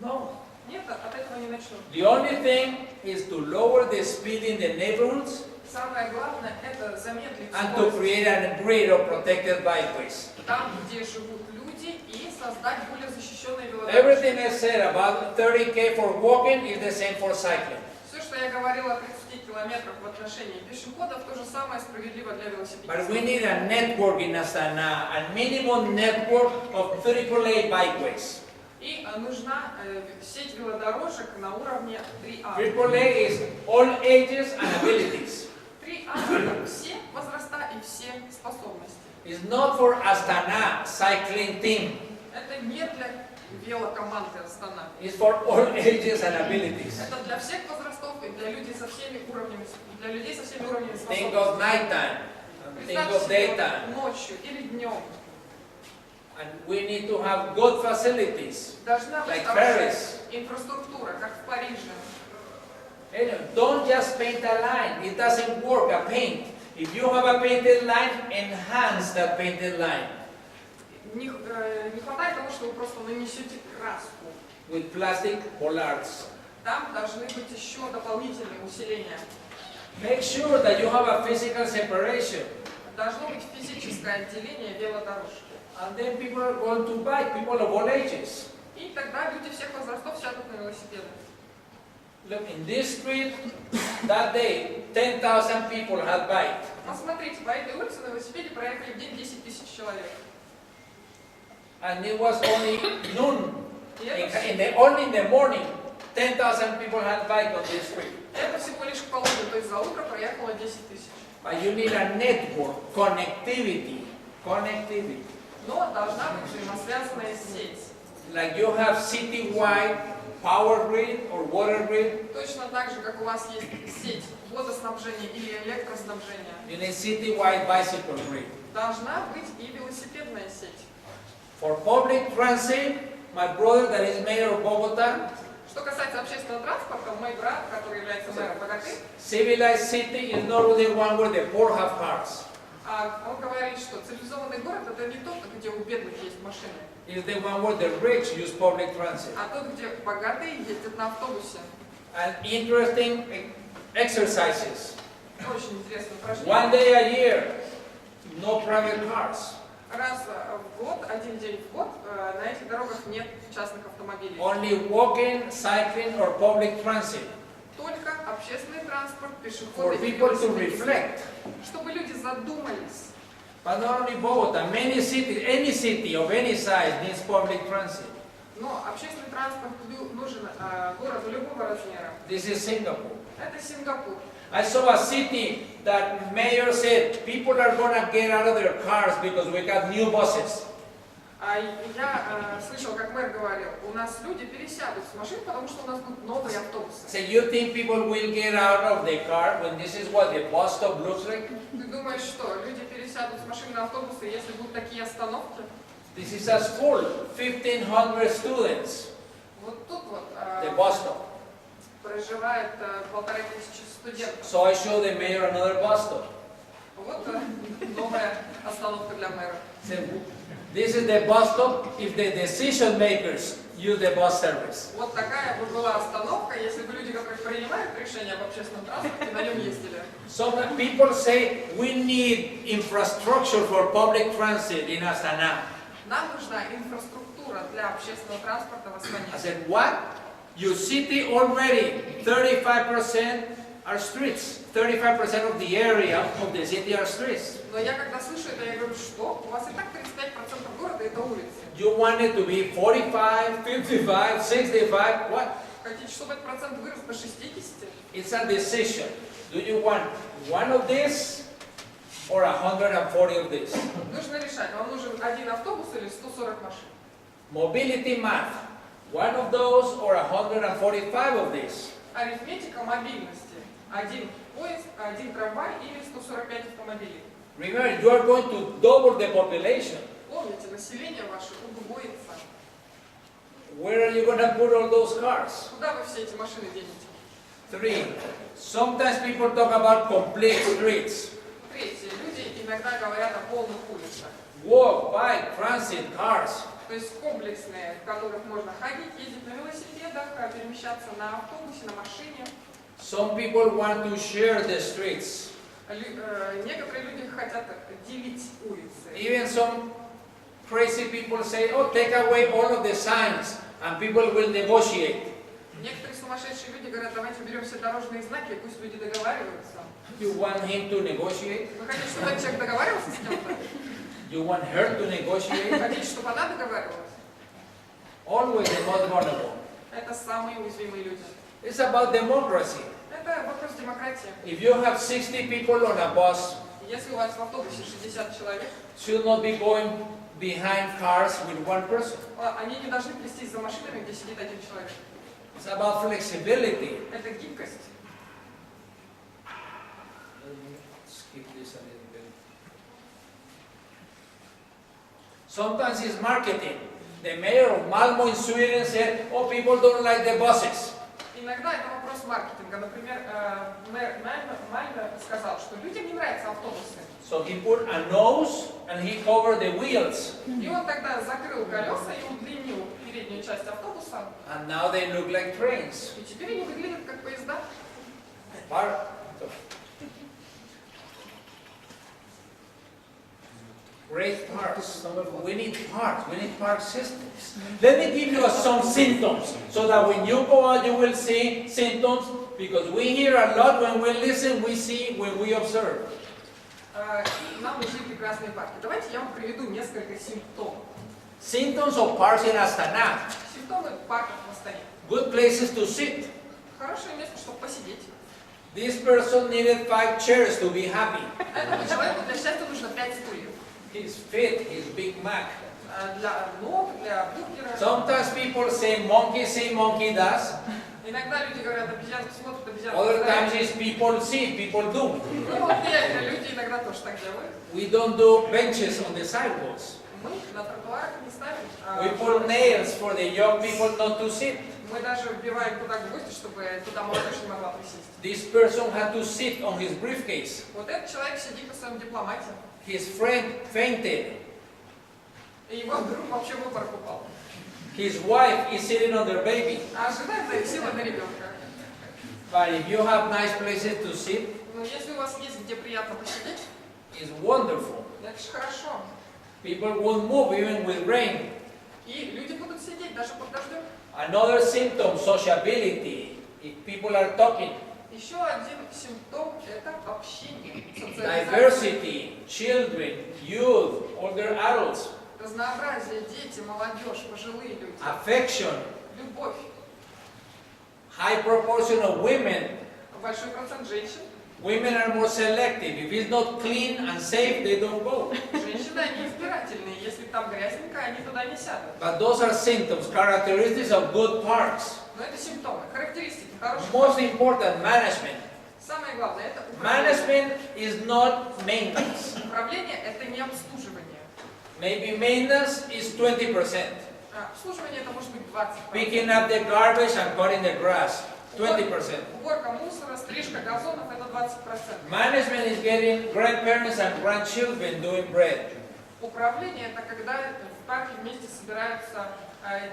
B: No.
A: Нет, от этого не начнут.
B: The only thing is to lower the speed in the neighborhoods
A: Самое главное это замедлить
B: and to
A: скорость
B: create a grid of protected bikeways.
A: там, где живут люди, и создать более защищенные велодорожки.
B: Everything I said about 30K for walking is the same for cycling.
A: Все, что я говорила о 30 километрах в отношении пешеходов, то же самое справедливо для
B: But we
A: велосипедистов.
B: need a network in Astana, a minimum network of AAA bikeways.
A: И нужна сеть велодорожек на уровне 3А.
B: AAA is all ages and abilities.
A: 3А – это все возраста и все способности.
B: It's not for Astana cycling team.
A: Это не для велокоманды Астана.
B: It's for all ages and abilities.
A: Это для всех возрастов и для людей со всеми уровнями, для людей со всеми уровнями
B: Think
A: способностей.
B: of nighttime, think
A: Представьте
B: of
A: себе
B: daytime.
A: ночью или днем.
B: And we need to have good facilities.
A: Должна быть
B: Like
A: хорошая
B: Paris.
A: инфраструктура, как в Париже.
B: Anyway, don't just paint a line. It doesn't work, a paint. If you have a painted line, enhance that painted line
A: Не хватает того, что вы просто нанесете краску.
B: with plastic bollards.
A: Там должны быть еще дополнительные усиления.
B: Make sure that you have a physical separation.
A: Должно быть физическое отделение велодорожки.
B: And then people are going to bike, people of all ages.
A: И тогда люди всех возрастов сядут на велосипеды.
B: Look, in this street, that day, 10,000 people had biked.
A: Посмотрите, по этой улице на велосипеде проехали в день 10 тысяч человек.
B: And it was only noon.
A: И это,
B: Only in the morning, 10,000 people had biked on this street.
A: это всего лишь к полудню, то есть за утро проехало 10 тысяч.
B: But you need a network, connectivity.
A: Но должна быть взаимосвязанная сеть.
B: Like you have citywide power grid or water grid,
A: Точно так же, как у вас есть сеть водоснабжения или электроснабжения,
B: you need citywide bicycle grid.
A: должна быть и велосипедная сеть.
B: For public transit, my brother that is mayor of Bogota,
A: Что касается общественного транспорта, мой брат, который является мэром Богаты,
B: civilized city is not the one where the poor have cars.
A: он говорит, что цивилизованный город это не тот, где у бедных есть машины,
B: It's the one where the rich use public transit.
A: а тот, где богатые ездят на автобусе.
B: And interesting exercises.
A: Очень интересно
B: One
A: упражнение.
B: day a year, no private cars.
A: Раз в год, один день в год, на этих дорогах нет частных автомобилей.
B: Only walking, cycling, or public transit.
A: Только общественный транспорт,
B: For
A: пешеходы и
B: people to
A: велосипедисты.
B: reflect.
A: Чтобы люди задумались.
B: But not only Bogota, many cities, any city of any size needs public transit.
A: Но общественный транспорт нужен городу любого размера.
B: This is Singapore.
A: Это Сингапур.
B: I saw a city that mayor said people are going to get out of their cars because we got new buses.
A: Я слышал, как мэр говорил, у нас люди пересядут с машин, потому что у нас будут новые автобусы.
B: So you think people will get out of the car when this is what the bus stop looks like?
A: Ты думаешь, что люди пересядут с машин на автобусы, если будут такие остановки?
B: This is a school, 1,500 students,
A: Вот тут вот
B: the bus stop.
A: проживает 1500 студентов.
B: So I showed the mayor another bus stop.
A: Вот новая остановка для мэра.
B: So this is the bus stop. If the decision makers use the bus service.
A: Вот такая бы была остановка, если бы люди, которые принимают решения об общественном транспорте, на нем ездили.
B: Some people say we need infrastructure for public transit in Astana.
A: Нам нужна инфраструктура для общественного транспорта в Астане.
B: I said, what? Your city already, 35% are streets. 35% of the area of the city are streets.
A: Но я когда слышу это, я говорю, что? У вас и так 35% города это улицы.
B: You want it to be 45, 55, 65, what?
A: Хотите, чтобы этот процент вырос до 60?
B: It's a decision. Do you want one of this or 140 of this?
A: Нужно решать, вам нужен один автобус или 140 машин.
B: Mobility math. One of those or 145 of this.
A: Арифметика мобильности. Один поезд, один трамвай или 145 автомобилей.
B: Remember, you are going to double the population.
A: Помните, население ваше удвоится.
B: Where are you going to put all those cars?
A: Куда вы все эти машины денете?
B: 3. Sometimes people talk about complete streets.
A: Третье. Люди иногда говорят о полных улицах.
B: Walk, bike, transit, cars.
A: То есть комплексные, в которых можно ходить, ездить на велосипедах, перемещаться на автобусе, на машине.
B: Some people want to share the streets.
A: Некоторые люди хотят делить улицы.
B: Even some crazy people say, oh, take away all of the signs and people will negotiate.
A: Некоторые сумасшедшие люди говорят, давайте уберем все дорожные знаки, пусть люди договариваются.
B: You want him to negotiate?
A: Вы хотите, чтобы этот человек договаривался с кем-то?
B: You want her to negotiate?
A: Хотите, чтобы она договаривалась?
B: Always the most vulnerable.
A: Это самые уязвимые люди.
B: It's about democracy.
A: Это вопрос демократии.
B: If you have 60 people on a bus,
A: Если у вас в автобусе 60 человек,
B: should not be going behind cars with one person.
A: они не должны плестись за машинами, где сидит один человек.
B: It's about flexibility.
A: Это гибкость.
B: Let me skip this a little bit. Sometimes it's marketing. The mayor of Malmo in Sweden said, oh, people don't like the buses.
A: Иногда это вопрос маркетинга. Например, мэр Мальме сказал, что людям не нравятся автобусы.
B: So he put a nose and he covered the wheels.
A: И он тогда закрыл колеса и удлинил переднюю часть автобуса.
B: And now they look like trains.
A: И теперь они выглядят как поезда.
B: Great parks. We need parks. We need park systems. Let me give you some symptoms so that when you go out you will see symptoms, because we hear a lot when we listen, we see when we observe.
A: И нам нужны прекрасные парки. Давайте я вам приведу несколько симптомов.
B: Symptoms of parks in Astana.
A: Симптомы парков в Астане.
B: Good places to sit.
A: Хорошее место, чтобы посидеть.
B: This person needed 5 chairs to be happy.
A: Этому человеку для счастья нужно 5 стульев.
B: His feet, his Big Mac.
A: Для ног, для бургера.
B: Sometimes people say monkey see, monkey does.
A: Иногда люди говорят, обезьянка смотрит, обезьянка
B: Other times
A: смотрит.
B: it's people see, people do.
A: Ну вот реально, люди иногда тоже так делают.
B: We don't do benches on the sidewalks.
A: Мы на тротуарах не ставим.
B: We put nails for the young people not to sit.
A: Мы даже вбиваем туда гвозди, чтобы туда молодежь не могла присесть.
B: This person had to sit on his briefcase.
A: Вот этот человек сидит на своем дипломате.
B: His friend fainted.
A: И его друг вообще в обморок упал.
B: His wife is sitting on their baby.
A: А жена села на ребенка.
B: But if you have nice places to sit,
A: Но если у вас есть где приятно посидеть,
B: it's wonderful.
A: это же хорошо.
B: People won't move even with rain.
A: И люди будут сидеть даже под дождем.
B: Another symptom, sociability. If people are talking.
A: Еще один симптом – это общение, социализация.
B: Diversity, children, youth, older adults.
A: Разнообразие, дети, молодежь, пожилые люди.
B: Affection.
A: Любовь.
B: High proportion of women.
A: Большой процент женщин.
B: Women are more selective. If it's not clean and safe, they don't go.
A: Женщины, они избирательные. Если там грязненько, они туда не сядут.
B: But those are symptoms, characteristics of good parks.
A: Но это симптомы, характеристики хороших.
B: Most important, management.
A: Самое главное – это управление.
B: Management is not maintenance.
A: Управление – это не обслуживание.
B: Maybe maintenance is 20%.
A: Обслуживание – это может быть 20%.
B: Picking up the garbage and cutting the grass, 20%.
A: Уборка мусора, стрижка газонов – это 20%.
B: Management is getting grandparents and grandchildren doing bread.
A: Управление – это когда в парке вместе собираются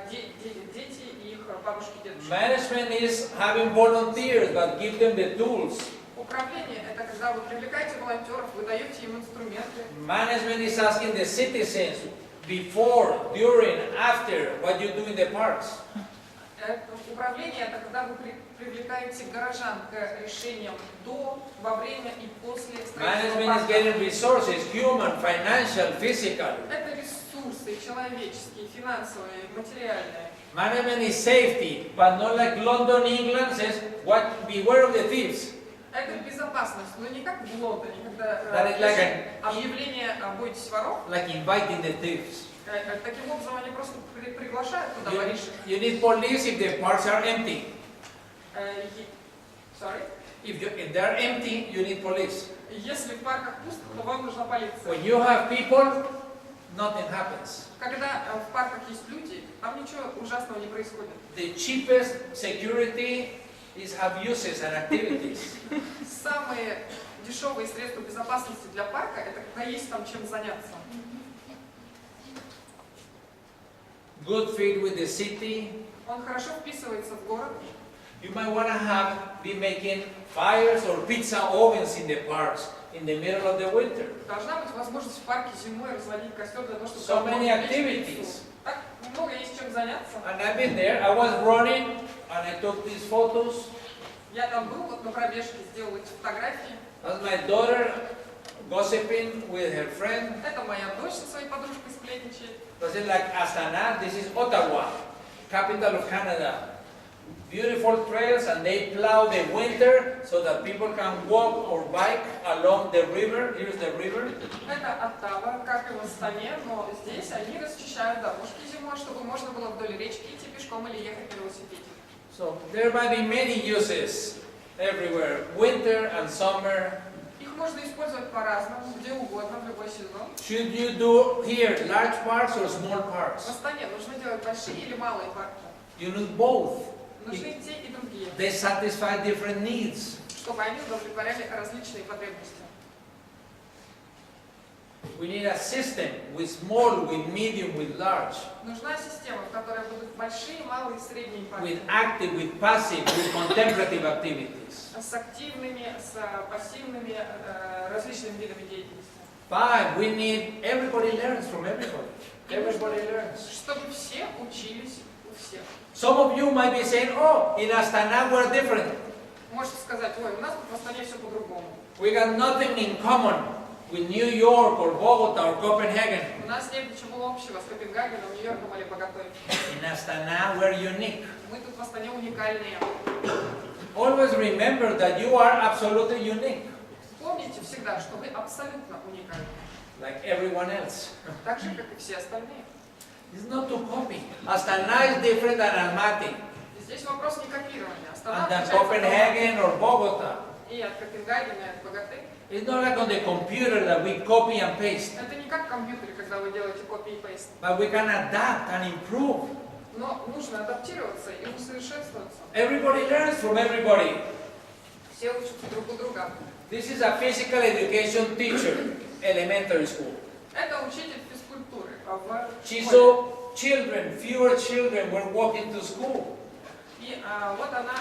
A: дети и их бабушки, дедушки.
B: Management is having volunteers, but give them the tools.
A: Управление – это когда вы привлекаете волонтеров, вы даете им инструменты.
B: Management is asking the citizens before, during, after, what you do in the parks.
A: Управление – это когда вы привлекаете горожан к решениям до, во время и после строительства
B: Management is
A: парка.
B: getting resources, human, financial, physical.
A: Это ресурсы человеческие, финансовые, материальные.
B: Management is safety, but not like London, England says, what, beware of the thieves.
A: Это безопасность, но не как в Лондоне, когда
B: That is like
A: объявление «бойтесь воров».
B: like inviting the thieves.
A: Таким образом они просто приглашают туда воришек.
B: You need police if the parks are empty.
A: Sorry?
B: If they are empty, you need police.
A: Если в парках пусто, то вам нужна полиция.
B: When you have people, nothing happens.
A: Когда в парках есть люди, там ничего ужасного не происходит.
B: The cheapest security is have uses and activities.
A: Самые дешевые средства безопасности для парка – это когда есть там чем заняться.
B: Good fit with the city.
A: Он хорошо вписывается в город.
B: You might want to be making fires or pizza ovens in the parks in the middle of the winter.
A: Должна быть возможность в парке зимой разводить костер для того, чтобы...
B: So many activities.
A: Так много есть чем заняться.
B: And I've been there. I was running and I took these photos.
A: Я там был, вот на пробежке сделал эти фотографии.
B: That's my daughter gossiping with her friend.
A: Это моя дочь со своей подружкой сплетничает.
B: This is like Astana. This is Ottawa, capital of Canada. Beautiful trails, and they plow the winter so that people can walk or bike along the river. Here's the river.
A: Это Оттава, как и в Астане, но здесь они расчищают дорожки зимой, чтобы можно было вдоль речки идти пешком или ехать на велосипеде.
B: So there might be many uses everywhere, winter and summer.
A: Их можно использовать по-разному, где угодно, в любой сезон.
B: Should you do here large parks or small
A: В
B: parks?
A: Астане нужно делать большие или малые парки.
B: You need both.
A: Нужны те и другие,
B: They satisfy different needs.
A: чтобы они удовлетворяли различные потребности.
B: We need a system with small, with medium, with large,
A: Нужна система, в которой будут большие, малые и средние парки.
B: with active, with passive, with contemplative activities.
A: С активными, с пассивными, различными видами деятельности.
B: 5, we need, everybody learns from everybody. Everybody learns.
A: Чтобы все учились у всех.
B: Some of you might be saying, oh, in Astana we're different.
A: Можете сказать, ой, у нас тут в Астане все по-другому.
B: We got nothing in common with New York or Bogota or Copenhagen.
A: У нас нет ничего общего с Копенгагеном, Нью-Йорком или Боготой.
B: In Astana we're unique.
A: Мы тут в Астане уникальные.
B: Always remember that you are absolutely unique,
A: Помните всегда, что вы абсолютно уникальны.
B: like everyone else.
A: Так же, как и все остальные.
B: It's not to copy. Astana is different than Almaty,
A: Здесь вопрос не копирования. Астана
B: and than
A: отличается от
B: Copenhagen or Bogota.
A: и от Копенгагена, и от Боготы.
B: It's not like on the computer that we copy and paste,
A: Это не как в компьютере, когда вы делаете копии и пейст.
B: but we can adapt and improve.
A: Но нужно адаптироваться и усовершенствоваться.
B: Everybody learns from everybody.
A: Все учатся друг у друга.
B: This is a physical education teacher, elementary school.
A: Это учитель физкультуры в
B: She
A: школе.
B: saw children, fewer children were walking to school.
A: И вот она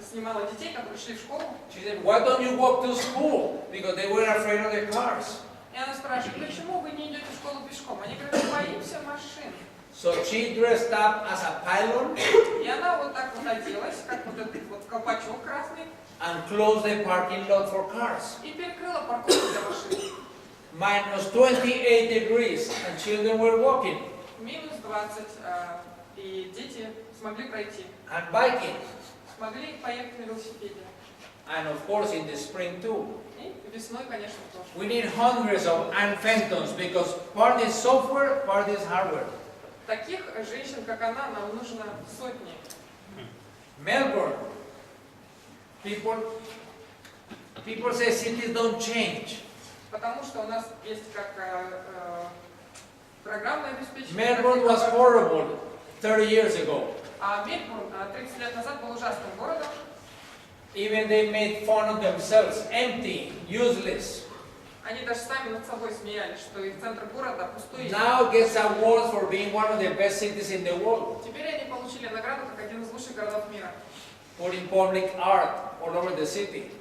A: снимала детей, которые шли в школу.
B: She said, why don't you walk to school? Because they were afraid of the cars.
A: И она спрашивает, почему вы не идете в школу пешком? Они говорят, мы боимся машин.
B: So she dressed up as a pylon
A: И она вот так вот оделась, как вот этот вот колпачок красный,
B: and closed the parking lot for cars.
A: и перекрыла парковку для машин.
B: Minus 28 degrees and children were walking
A: Минус 20, и дети смогли пройти.
B: and biking.
A: Смогли поехать на велосипеде.
B: And of course in the spring too.
A: И весной, конечно, тоже.
B: We need hundreds of Ann Fentons because part is software, part is hardware.
A: Таких женщин, как она, нам нужно сотни.
B: Melbourne. People say cities don't change.
A: Потому что у нас есть как программное обеспечение.
B: Melbourne was horrible 30 years ago.
A: А Мельбурн 30 лет назад был ужасным городом.
B: Even they made fun of themselves, empty, useless.
A: Они даже сами над собой смеялись, что их центр города пустой.
B: Now gets awards for being one of the best cities in the world,
A: Теперь они получили награду как один из лучших городов мира.
B: putting public art all over the city,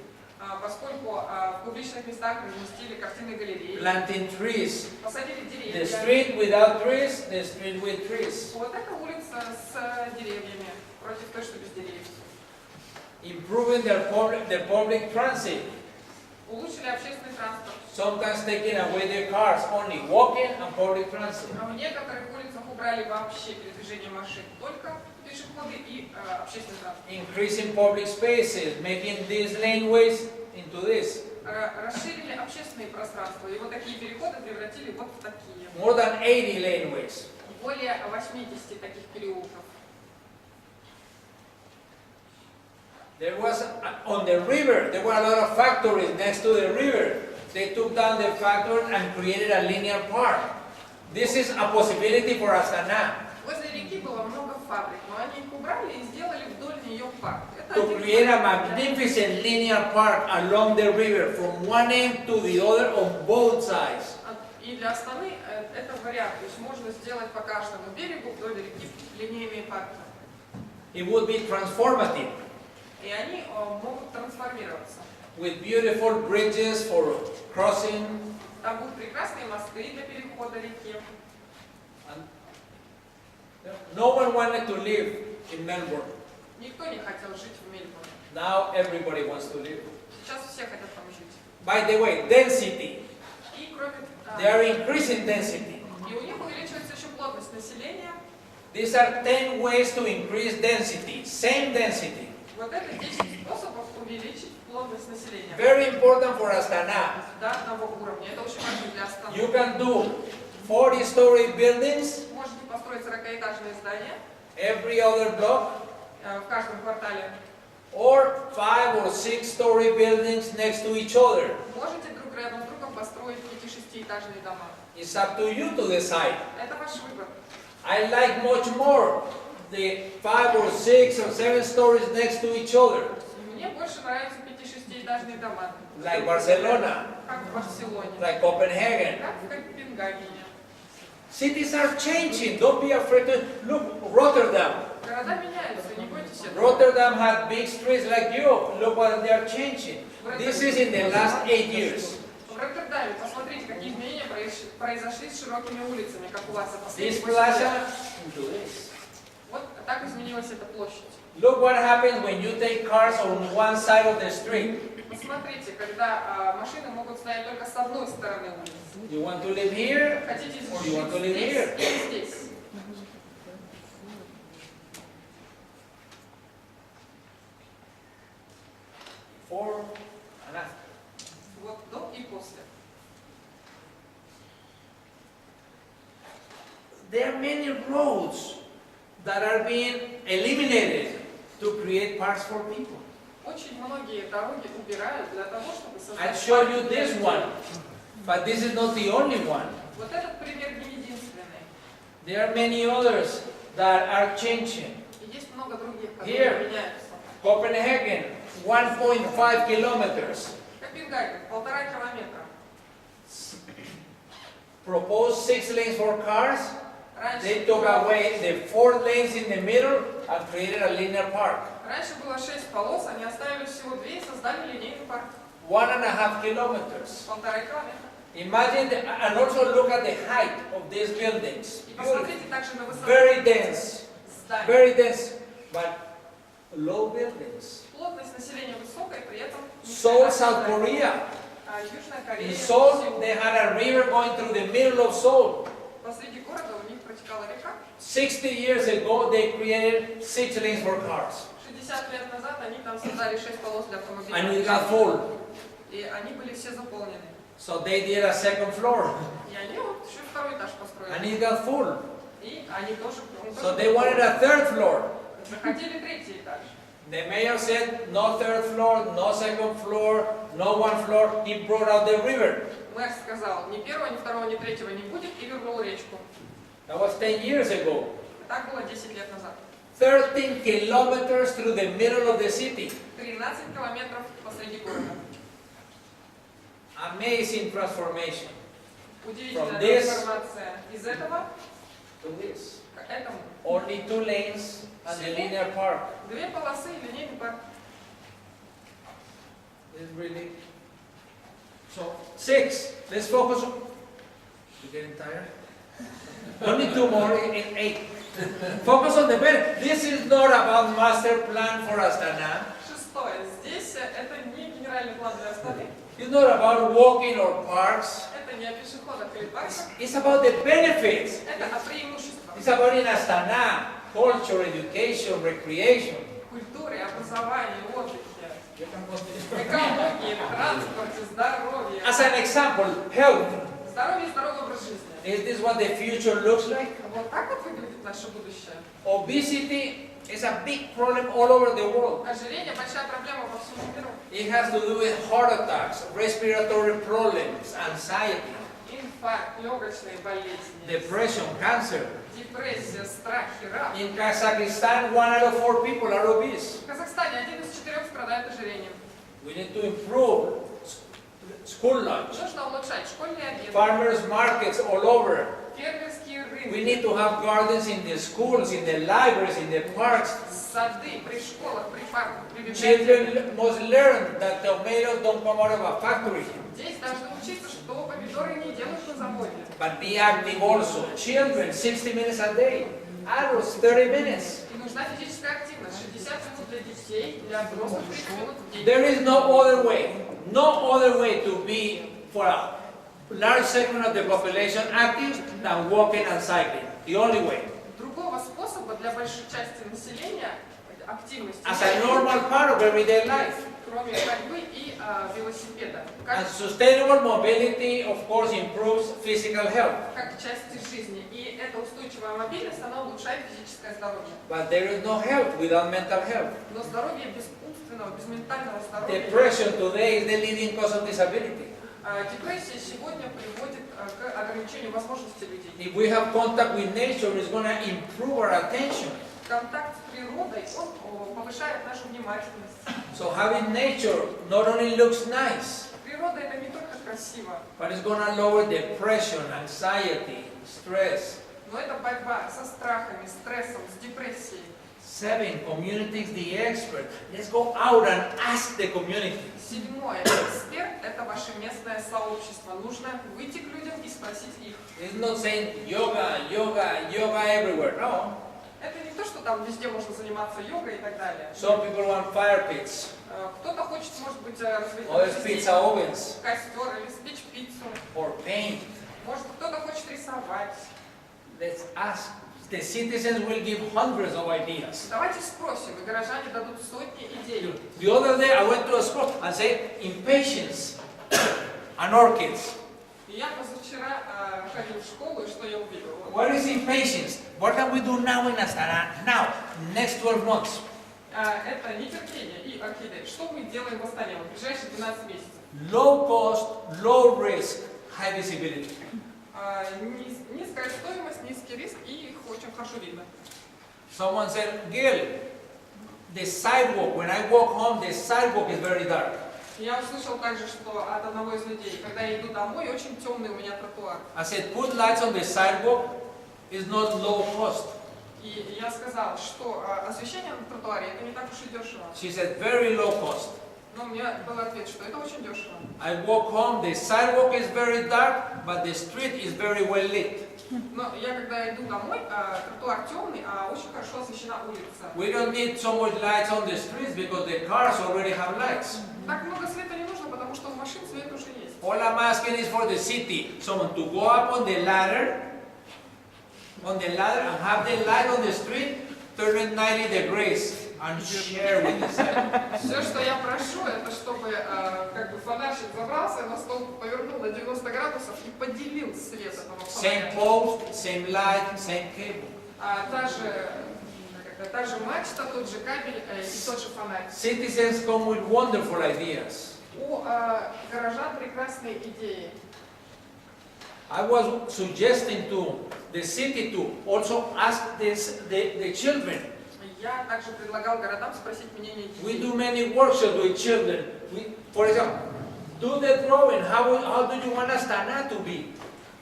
A: Поскольку в публичных местах разместили картины галереи,
B: planting trees.
A: посадили
B: The
A: деревья.
B: street without trees, the street with trees.
A: Вот это улица с деревьями, против той, что без деревьев.
B: Improving their public transit,
A: Улучшили общественный транспорт.
B: sometimes taking away their cars, only walking and public transit.
A: В некоторых улицах убрали вообще передвижение машин, только пешеходы и общественный транспорт.
B: Increasing public spaces, making these laneways into this.
A: Расширили общественные пространства, и вот такие переходы превратили вот в такие.
B: More than 80 laneways.
A: Более 80 таких переулков.
B: There was, on the river, there were a lot of factories next to the river. They took down the factories and created a linear park. This is a possibility for Astana,
A: Возле реки было много фабрик, но они их убрали и сделали вдоль нее парк. Это
B: to
A: один
B: create a
A: из
B: magnificent linear park along the river from one end to the other on both sides.
A: И для Астаны это вариант, то есть можно сделать по каждому берегу вдоль реки линейные парки.
B: It would be transformative,
A: И они могут трансформироваться.
B: with beautiful bridges for crossing.
A: Там будут прекрасные мосты для перехода реки.
B: No one wanted to live in Melbourne.
A: Никто не хотел жить в Мельбурне.
B: Now everybody wants to live.
A: Сейчас все хотят там жить.
B: By the way, density.
A: И кроме
B: They are increasing density.
A: и у них увеличивается еще плотность населения.
B: These are 10 ways to increase density, same density.
A: Вот это 10 способов увеличить плотность населения
B: Very important for Astana.
A: до одного уровня. Это очень важно для Астаны.
B: You can do 40-story buildings,
A: Можете построить 40-этажные здания
B: every other block,
A: в каждом квартале.
B: or 5 or 6-story buildings next to each other.
A: Можете друг рядом с другом построить 5-6-этажные дома.
B: It's up to you to decide.
A: Это ваш выбор.
B: I like much more the 5 or 6 or 7 stories next to each other,
A: Мне больше нравятся 5-6-этажные дома.
B: like Barcelona,
A: Как в Барселоне.
B: like Copenhagen.
A: Как в Копенгагене.
B: Cities are changing. Don't be afraid to look. Rotterdam.
A: Города меняются, не бойтесь этого.
B: Rotterdam had big streets like you. Look what they are changing. This is in the last 8 years.
A: В Роттердаме посмотрите, какие изменения произошли с широкими улицами, как у вас за
B: This
A: последние 8 лет.
B: plaza into this.
A: Вот так изменилась эта площадь.
B: Look what happens when you take cars on one side of the street.
A: Посмотрите, когда машины могут стоять только с одной стороны улицы.
B: You want to live here?
A: Хотите
B: Or you
A: жить
B: want to live here?
A: здесь или здесь?
B: Before and after.
A: Вот до и после.
B: There are many roads that are being eliminated to create parks for people.
A: Очень многие дороги убирают для того, чтобы
B: I'll
A: создать
B: show
A: парки
B: you
A: для
B: this
A: людей.
B: one, but this is not the only one.
A: Вот этот пример не единственный.
B: There are many others that are changing.
A: И есть много других,
B: Here.
A: которые меняются.
B: Copenhagen, 1.5 kilometers.
A: Копенгаген, 1,5 километра.
B: Proposed 6 lanes for cars. They
A: Раньше
B: took
A: было,
B: away the 4 lanes in the middle and created a linear park.
A: раньше было 6 полос, они оставили всего 2 и создали линейный парк.
B: 1.5 kilometers.
A: 1,5 километра.
B: Imagine, and also look at the height of these buildings.
A: И посмотрите также на высоту
B: Very dense,
A: зданий.
B: very dense, but low buildings.
A: Плотность населения высокая, при этом
B: Seoul, South Korea.
A: Южная
B: In
A: Корея,
B: Seoul,
A: Сеул.
B: they had a river going through the middle of Seoul.
A: Посреди города у них протекала река.
B: 60 years ago, they created 6 lanes for cars.
A: 60 лет назад они там создали 6 полос для автомобилей.
B: And it got full.
A: И они были все заполнены.
B: So they did a second floor.
A: И они вот еще второй этаж
B: And
A: построили.
B: it got full.
A: И они тоже,
B: So they wanted a third floor.
A: захотели третий этаж.
B: The mayor said, no third floor, no second floor, no one floor. He brought out the river.
A: Мэр сказал, ни первого, ни второго, ни третьего не будет, и вернул речку.
B: That was 10 years ago.
A: Так было 10 лет назад.
B: 13 kilometers through the middle of the city.
A: 13 километров посреди города.
B: amazing transformation
A: Удивительная
B: From this-
A: трансформация из этого
B: to this.
A: к этому.
B: Only 2 lanes and the linear park.
A: Две полосы и линейный парк.
B: It's really. So 6. Let's focus on. You getting tired? Only 2 more in 8. Focus on the benefit. This is not about master plan for Astana.
A: Шестое. Здесь это не генеральный план для Астаны.
B: It's not about walking or parks.
A: Это не о пешеходах или парках.
B: It's about the benefits.
A: Это о преимуществах.
B: It's about in Astana, culture, education, recreation.
A: Культуре, образовании, отдыхе,
B: You can continue.
A: экологии, транспорте, здоровье.
B: As an example, health.
A: Здоровье и здоровый образ жизни.
B: Is this what the future looks like?
A: Вот так вот выглядит наше будущее.
B: Obesity is a big problem all over the world.
A: Ожирение – большая проблема по всему миру.
B: It has to do with heart attacks, respiratory problems, anxiety,
A: Инфаркт, легочные болезни,
B: depression, cancer.
A: депрессия, страхи, рак.
B: In Kazakhstan, 1 out of 4 people are obese.
A: В Казахстане 1 из 4 страдает ожирением.
B: We need to improve school lunch,
A: Нужно улучшать школьные обеды,
B: farmers markets all over.
A: фермерские
B: We
A: рынки,
B: need to have gardens in the schools, in the libraries, in the parks.
A: сады при школах, при парках, при библиотеках.
B: Children must learn that tomatoes don't come out of a factory,
A: Здесь должны учиться, что помидоры не делают на заводе.
B: but be active also. Children, 60 minutes a day. Adults, 30 minutes.
A: И нужна физическая активность. 60 минут для детей, для взрослых 30 минут в день.
B: There is no other way to be for a large segment of the population active than walking and cycling. The only way.
A: Другого способа для большой части населения активности
B: As a normal part of everyday life.
A: кроме ходьбы и велосипеда.
B: And
A: Как
B: sustainable mobility, of course, improves physical health.
A: части жизни. И эта устойчивая мобильность, она улучшает физическое здоровье.
B: But there is no health without mental health.
A: Но здоровье без умственного, без ментального здоровья.
B: Depression today is the leading cause of disability.
A: Депрессия сегодня приводит к ограничению возможностей людей.
B: If we have contact with nature, it's going to improve our attention.
A: Контакт с природой, он повышает нашу внимательность.
B: So having nature not only looks nice,
A: Природа это не только красиво,
B: but it's going to lower depression, anxiety, stress.
A: но это борьба со страхами, стрессом, с депрессией.
B: 7, communities the expert. Let's go out and ask the community.
A: Седьмое. Эксперт – это ваше местное сообщество. Нужно выйти к людям и спросить их.
B: It's not saying yoga, yoga, yoga everywhere. No.
A: Это не то, что там везде можно заниматься йогой и так далее.
B: Some people want fire pits,
A: Кто-то хочет, может быть,
B: others pizza ovens,
A: костер или спечь пиццу.
B: or paint.
A: Может, кто-то хочет рисовать.
B: Let's ask. The citizens will give hundreds of ideas.
A: Давайте спросим, и горожане дадут сотни идей.
B: The other day I went to a school and said, impatience and orchids.
A: И я позавчера ходил в школу, и что я увидел?
B: What is impatience? What can we do now in Astana? Now, next 12 months.
A: Это нетерпение и орхидеи. Что мы делаем в Астане в ближайшие 12 месяцев?
B: Low cost, low risk, high visibility.
A: Низкая стоимость, низкий риск, и их очень хорошо видно.
B: Someone said, Gil, the sidewalk, when I walk home, the sidewalk is very dark.
A: Я услышал также, что от одного из людей, когда я иду домой, очень темный у меня тротуар.
B: I said, put lights on the sidewalk is not low cost.
A: И я сказал, что освещение на тротуаре это не так уж и дешево.
B: She said, very low cost.
A: Но у меня был ответ, что это очень дешево.
B: I walk home, the sidewalk is very dark, but the street is very well lit.
A: Но я когда иду домой, тротуар темный, а очень хорошо освещена улица.
B: We don't need so much lights on the streets because the cars already have lights.
A: Так много света не нужно, потому что у машин свет уже есть.
B: All I'm asking is for the city, someone to go up on the ladder and have the light on the street, turn it 90 degrees and share with the city.
A: Все, что я прошу, это чтобы как бы фонарщик забрался на стол, повернул на 90 градусов и поделил свет этого
B: Same
A: фонаря.
B: post, same light, same cable.
A: Та же мачта, тот же кабель и тот же фонарь.
B: Citizens come with wonderful ideas.
A: У горожан прекрасные идеи.
B: I was suggesting to the city to also ask the children.
A: Я также предлагал городам спросить мнение
B: We
A: детей.
B: do many workshops with children. For example, Do the drawing. How do you want Astana to be?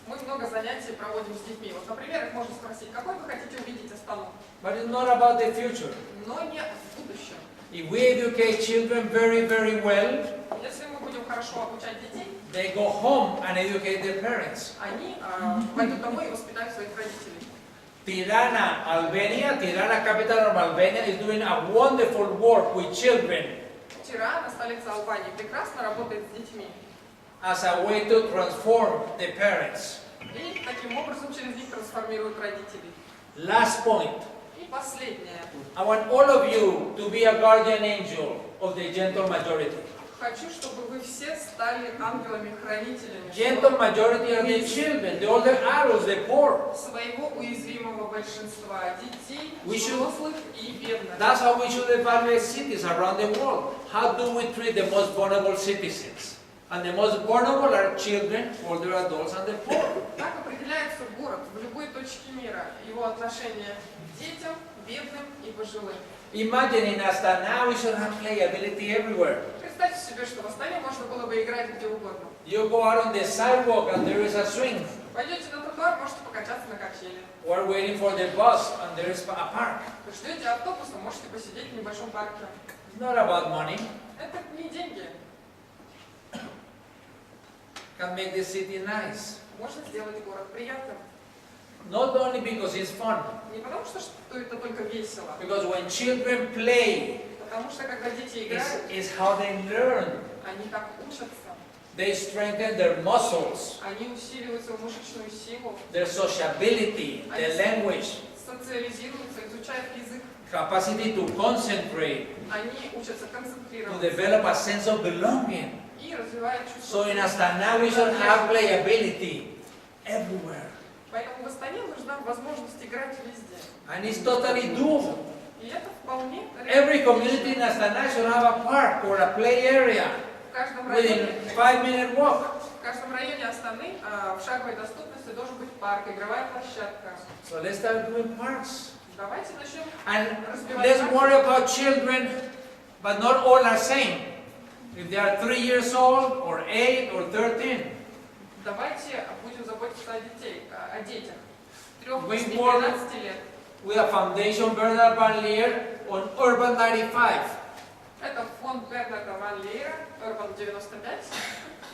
A: Мы много занятий проводим с детьми. Вот, например, их можно спросить, какой вы хотите увидеть Астану?
B: But it's not about the future.
A: Но не в будущем.
B: If we educate children very, very well,
A: Если мы будем хорошо обучать детей,
B: they go home and educate their parents.
A: они пойдут домой и воспитают своих родителей.
B: Tirana, Albania, Tirana, capital of Albania, is doing a wonderful work with children
A: Тирана, столица Албании, прекрасно работает с детьми.
B: as a way to transform the parents.
A: И таким образом через них трансформируют родителей.
B: Last point.
A: И последнее.
B: I want all of you to be a guardian angel of the gentle majority.
A: Хочу, чтобы вы все стали ангелами-хранителями
B: Gentle majority are the children, the older adults, the poor.
A: своего уязвимого большинства детей,
B: We should-
A: взрослых и бедных.
B: That's how we should evaluate cities around the world. How do we treat the most vulnerable citizens? And the most vulnerable are children, older adults, and the poor.
A: Так определяется город в любой точке мира, его отношение к детям, бедным и пожилым.
B: Imagine in Astana we should have playability everywhere.
A: Представьте себе, что в Астане можно было бы играть где угодно.
B: You go out on the sidewalk and there is a swing.
A: Пойдете на тротуар, можете покачаться на качели.
B: Or waiting for the bus and there is a park.
A: Вы ждете автобуса, можете посидеть в небольшом парке.
B: It's not about money.
A: Это не деньги.
B: Can make the city nice.
A: Можно сделать город приятным.
B: Not only because it's fun.
A: Не потому что это только весело,
B: Because when children play,
A: потому что когда дети играют,
B: is how they learn.
A: они так учатся.
B: They strengthen their muscles,
A: Они усиливают свою мышечную силу,
B: their sociability, their language,
A: социализируются, изучают язык.
B: capacity to concentrate,
A: Они учатся
B: to
A: концентрироваться
B: develop a sense of belonging.
A: и развивают чувство.
B: So in Astana we should have playability everywhere.
A: Поэтому в Астане нужна возможность играть везде.
B: And it's totally doable.
A: И это вполне
B: Every community in Astana should have a park or a play area
A: В каждом
B: within
A: районе,
B: 5-minute walk.
A: в каждом районе Астаны в шаговой доступности должен быть парк, игровая площадка.
B: So let's start doing parks.
A: Давайте начнем
B: And
A: разбивать
B: let's
A: парки.
B: worry about children, but not all are same. If they are 3 years old, or 8, or 13.
A: Давайте будем заботиться о детях. 3
B: We
A: до
B: work
A: 12 лет.
B: with a foundation Bernard Van Leer on Urban 95.
A: Это фонд Бернарда Ван Лейера, Урбан 95.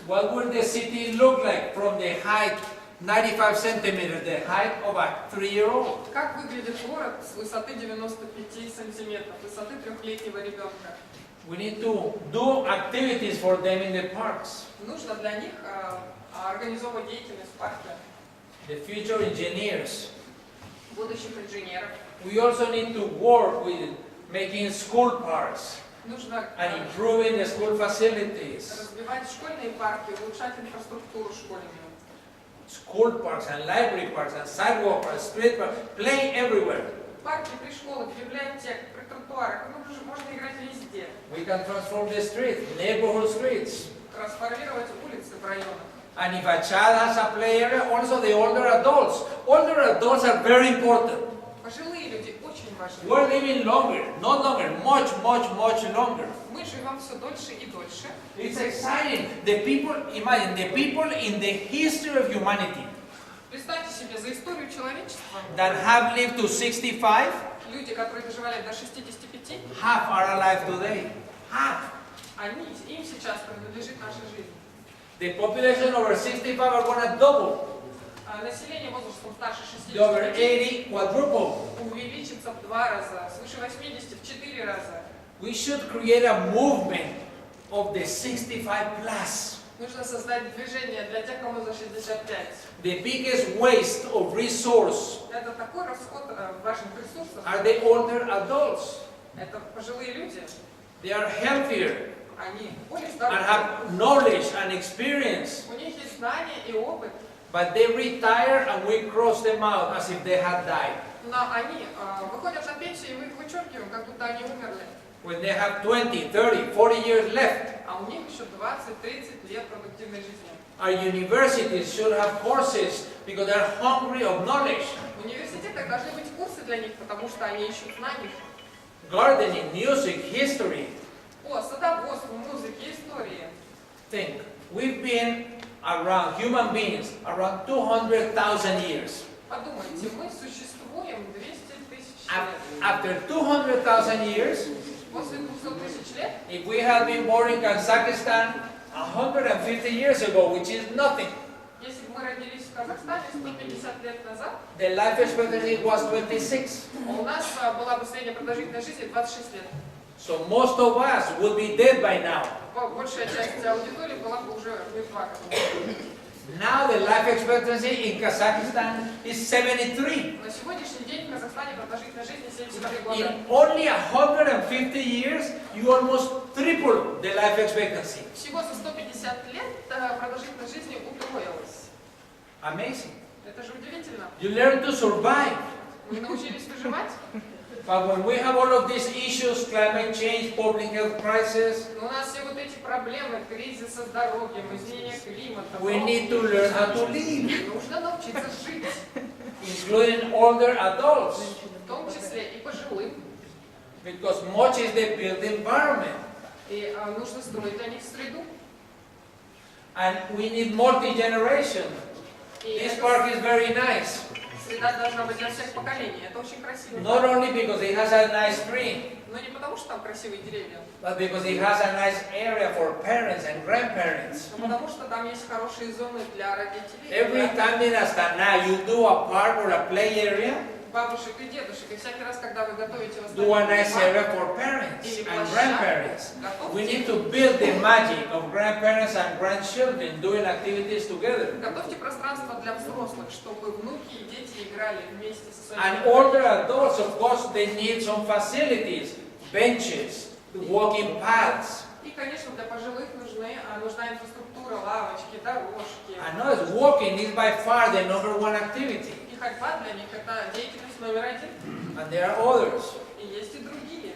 B: What will the city look like from the height, 95 centimeters, the height of a 3-year-old?
A: Как выглядит город с высоты 95 сантиметров, высоты 3-летнего ребенка?
B: We need to do activities for them in the parks.
A: Нужно для них организовывать деятельность в парке,
B: The future engineers.
A: будущих инженеров.
B: We also need to work with making school parks
A: Нужно
B: and improving the school facilities.
A: развивать школьные парки, улучшать инфраструктуру школьную.
B: School parks and library parks and sidewalk parks, street parks, play everywhere.
A: Парки при школах, библиотеках, при тротуарах, можно играть везде.
B: We can transform the streets, neighborhood streets.
A: Трансформировать улицы в районах.
B: And if a child has a play area, also the older adults. Older adults are very important.
A: Пожилые люди очень важны.
B: We're living longer, not longer, much longer.
A: Мы живем все дольше и дольше.
B: It's exciting. The people, imagine, the people in the history of humanity
A: Представьте себе, за историю человечества
B: that have lived to 65,
A: люди, которые доживали до 65,
B: half are alive today. Half.
A: им сейчас принадлежит наша жизнь.
B: The population over 65 are going to double.
A: Население возрастом старше
B: The over
A: 65
B: 80 quadruple.
A: увеличится в 2 раза, свыше 80 в 4 раза.
B: We should create a movement of the 65 plus.
A: Нужно создать движение для тех, кому за 65.
B: The biggest waste of resource
A: Это такой расход важных ресурсов.
B: are the older adults.
A: Это пожилые люди.
B: They are healthier
A: Они более
B: and
A: здоровые.
B: have knowledge and experience.
A: У них есть знания и опыт.
B: But they retire and we cross them out as if they had died.
A: Но они выходят на пенсию, и мы их вычеркиваем, как будто они умерли.
B: When they have 20, 30, 40 years left,
A: А у них еще 20-30 лет продуктивной жизни.
B: our universities should have courses because they're hungry of knowledge.
A: В университетах должны быть курсы для них, потому что они ищут знаний.
B: Gardening, music, history.
A: О, садоводство, музыки, истории.
B: Think. we've been around, human beings, around 200,000 years.
A: Подумайте, мы существуем 200 тысяч лет.
B: After 200,000 years,
A: После 200 тысяч лет,
B: if we had been born in Kazakhstan 150 years ago, which is nothing,
A: если бы мы родились в Казахстане 150 лет назад,
B: the life expectancy was 26.
A: у нас была бы средняя продолжительность жизни 26 лет.
B: So most of us would be dead by now.
A: Большая часть аудитории была бы уже мертва.
B: Now the life expectancy in Kazakhstan is 73.
A: На сегодняшний день в Казахстане продолжительность жизни 73 года.
B: In only 150 years, you almost triple the life expectancy.
A: Всего за 150 лет продолжительность жизни утроилась.
B: Amazing.
A: Это же удивительно.
B: You learn to survive.
A: Мы научились выживать.
B: But when we have all of these issues, climate change, public health crisis,
A: Но у нас все вот эти проблемы, кризис со здоровьем, изменение климата,
B: we need to learn how to live,
A: нужно научиться жить,
B: including older adults,
A: в том числе и пожилым.
B: because much is the built environment.
A: И нужно строить для них среду.
B: And we need multi-generation.
A: И
B: This
A: эта
B: park is very nice,
A: среда должна быть для всех поколений. Это очень красиво.
B: not only because it has a nice tree,
A: Но не потому, что там красивые деревья,
B: but because it has a nice area for parents and grandparents.
A: но потому что там есть хорошие зоны для родителей,
B: Every
A: для
B: time in Astana you do a park or a play area,
A: бабушек и дедушек. И всякий раз, когда вы готовите
B: do a nice area for parents and grandparents. We need to build the magic of grandparents and grandchildren doing activities together.
A: готовьте пространство для взрослых, чтобы внуки и дети играли вместе со
B: And
A: своими
B: older adults, of course, they need some facilities, benches, walking paths.
A: И, конечно, для пожилых нужна инфраструктура, лавочки, дорожки.
B: I know walking is by far the #1 activity,
A: И ходьба для них это деятельность номер один.
B: and there are others.
A: И есть и другие.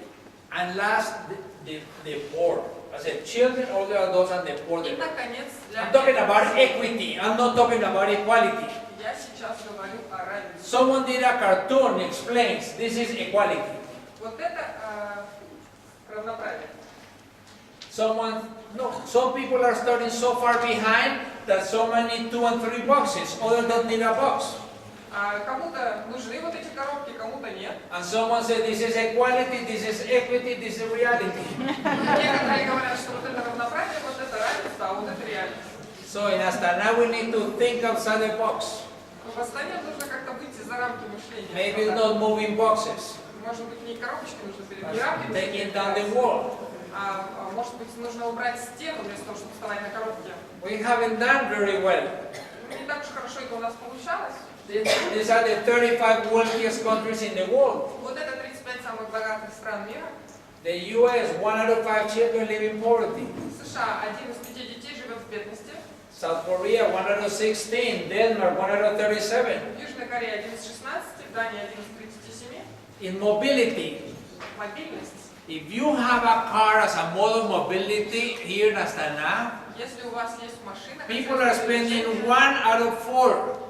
B: And last, the poor. I said children, older adults, and the poor.
A: И, наконец, для
B: I'm talking about equity. I'm not talking about equality.
A: я сейчас говорю о равенстве.
B: Someone did a cartoon explains this is equality.
A: Вот это равноправие.
B: Some people are starting so far behind that some need 2 and 3 boxes. Others don't need a box.
A: Кому-то нужны вот эти коробки, кому-то нет.
B: And someone said this is equality, this is equity, this is reality.
A: Некоторые говорят, что вот это равноправие, вот это равенство, а вот это реальность.
B: So in Astana we need to think outside the box.
A: Но в Астане нужно как-то выйти за рамки мышления.
B: Maybe it's not moving boxes,
A: Может быть, не коробочки нужно
B: but
A: перебирать, рамки нужно
B: taking down the
A: перебирать.
B: wall.
A: Может быть, нужно убрать стену вместо того, чтобы вставать на коробке.
B: We haven't done very well.
A: Не так уж хорошо это у нас получалось.
B: These are the 35 wealthiest countries in the world.
A: Вот это 35 самых богатых стран мира.
B: The US, 1 out of 5 children live in poverty.
A: США 1 из 5 детей живет в бедности.
B: South Korea, 1 out of 16. Denmark, 1 out of 37.
A: Южная Корея 1 из 16, Дания 1 из 37.
B: In mobility,
A: Мобильность.
B: if you have a car as a mode of mobility here in Astana,
A: Если у вас есть машина,
B: people are spending 1 out of $4,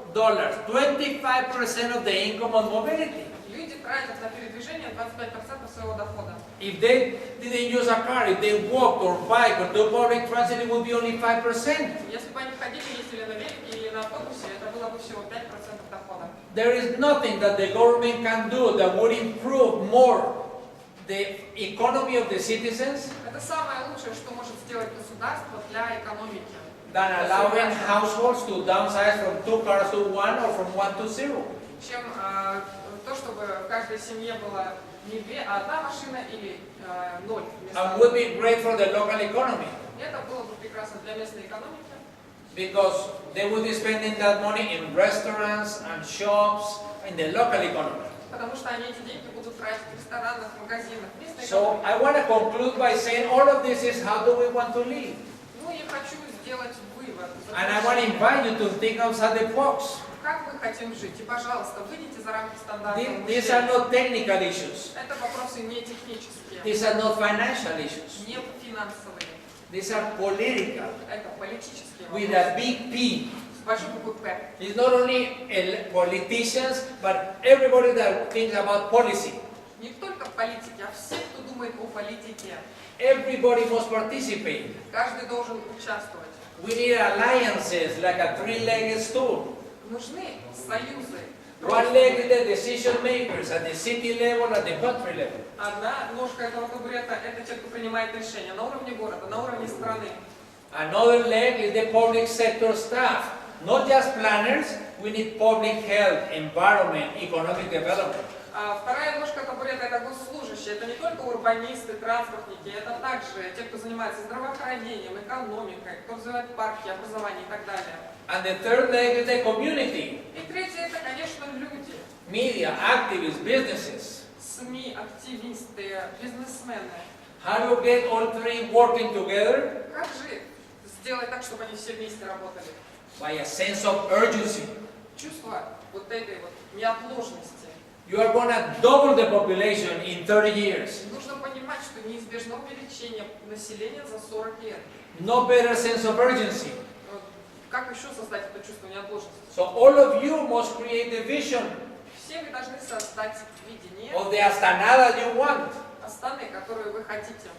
B: 25% of the income on mobility.
A: люди тратят на передвижение 25% своего дохода.
B: If they didn't use a car, if they walked or bike or do public transit, it would be only 5%.
A: Если бы они ходили, ездили на велике или на автобусе, это было бы всего 5% дохода.
B: There is nothing that the government can do that would improve more the economy of the citizens
A: Это самое лучшее, что может сделать государство для экономики.
B: than allowing households to downsize from 2 cars to 1 or from 1 to 0.
A: Чем то, чтобы в каждой семье была не 2, а 1 машина или 0.
B: And would be great for the local economy
A: Это было бы прекрасно для местной экономики,
B: because they would be spending that money in restaurants and shops in the local economy.
A: потому что они эти деньги будут тратить в ресторанах, магазинах, местной
B: So
A: экономики.
B: I want to conclude by saying all of this is how do we want to live?
A: Ну, я хочу сделать вывод.
B: And I want to invite you to think outside the box.
A: Как мы хотим жить? И, пожалуйста, выйдите за рамки стандартного
B: These are
A: мышления.
B: not technical issues.
A: Это вопросы не технические,
B: These are not financial issues.
A: не финансовые.
B: These are political
A: Это политические
B: with
A: вопросы.
B: a big P.
A: С большой буквы «П».
B: It's not only politicians, but everybody that thinks about policy.
A: Не Не только политики, а все, кто думает о политике.
B: Everybody must participate.
A: Каждый должен участвовать.
B: We need alliances like a three-legged stool.
A: Нужны союзы.
B: One leg is the decision makers at the city level, at the country level.
A: Одна ножка этого табурета – это те, кто принимает решения на уровне города, на уровне страны.
B: Another leg is the public sector staff. Not just planners, we need public health, environment, economic development.
A: А вторая ножка табурета – это госслужащие. Это не только урбанисты, транспортники, это также те, кто занимается здравоохранением, экономикой, кто развивает парки, образование и так далее.
B: And the third leg is the community.
A: И третье – это, конечно, люди.
B: Media, activists, businesses.
A: СМИ, активисты, бизнесмены.
B: How do you get all three working together?
A: Как же сделать так, чтобы они все вместе работали?
B: By a sense of urgency.
A: Чувство вот этой вот неотложности.
B: You are going to double the population in 30 years.
A: Нужно понимать, что неизбежно увеличение населения за 40 лет.
B: No better sense of urgency.
A: Вот как еще создать это чувство неотложности?
B: So all of you must create the vision
A: Все вы должны создать видение
B: of the Astana that you want.
A: Астаны, которую вы хотите.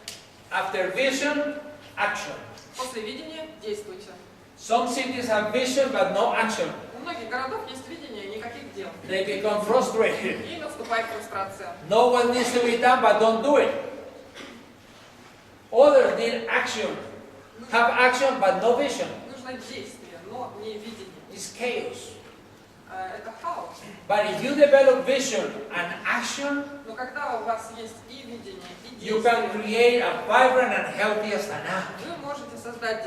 B: After vision, action.
A: После видения действуйте.
B: Some cities have vision but no action.
A: У многих городов есть видение, никаких дел.
B: They become frustrated.
A: И наступает фрустрация.
B: No one needs to be done but don't do it. Others need action. Have action but no vision.
A: Нужно действие, но не видение.
B: It's chaos.
A: Это хаос.
B: But if you develop vision and action,
A: Но когда у вас есть и видение, и
B: you can
A: действие,
B: create a vibrant and healthy Astana.
A: вы можете создать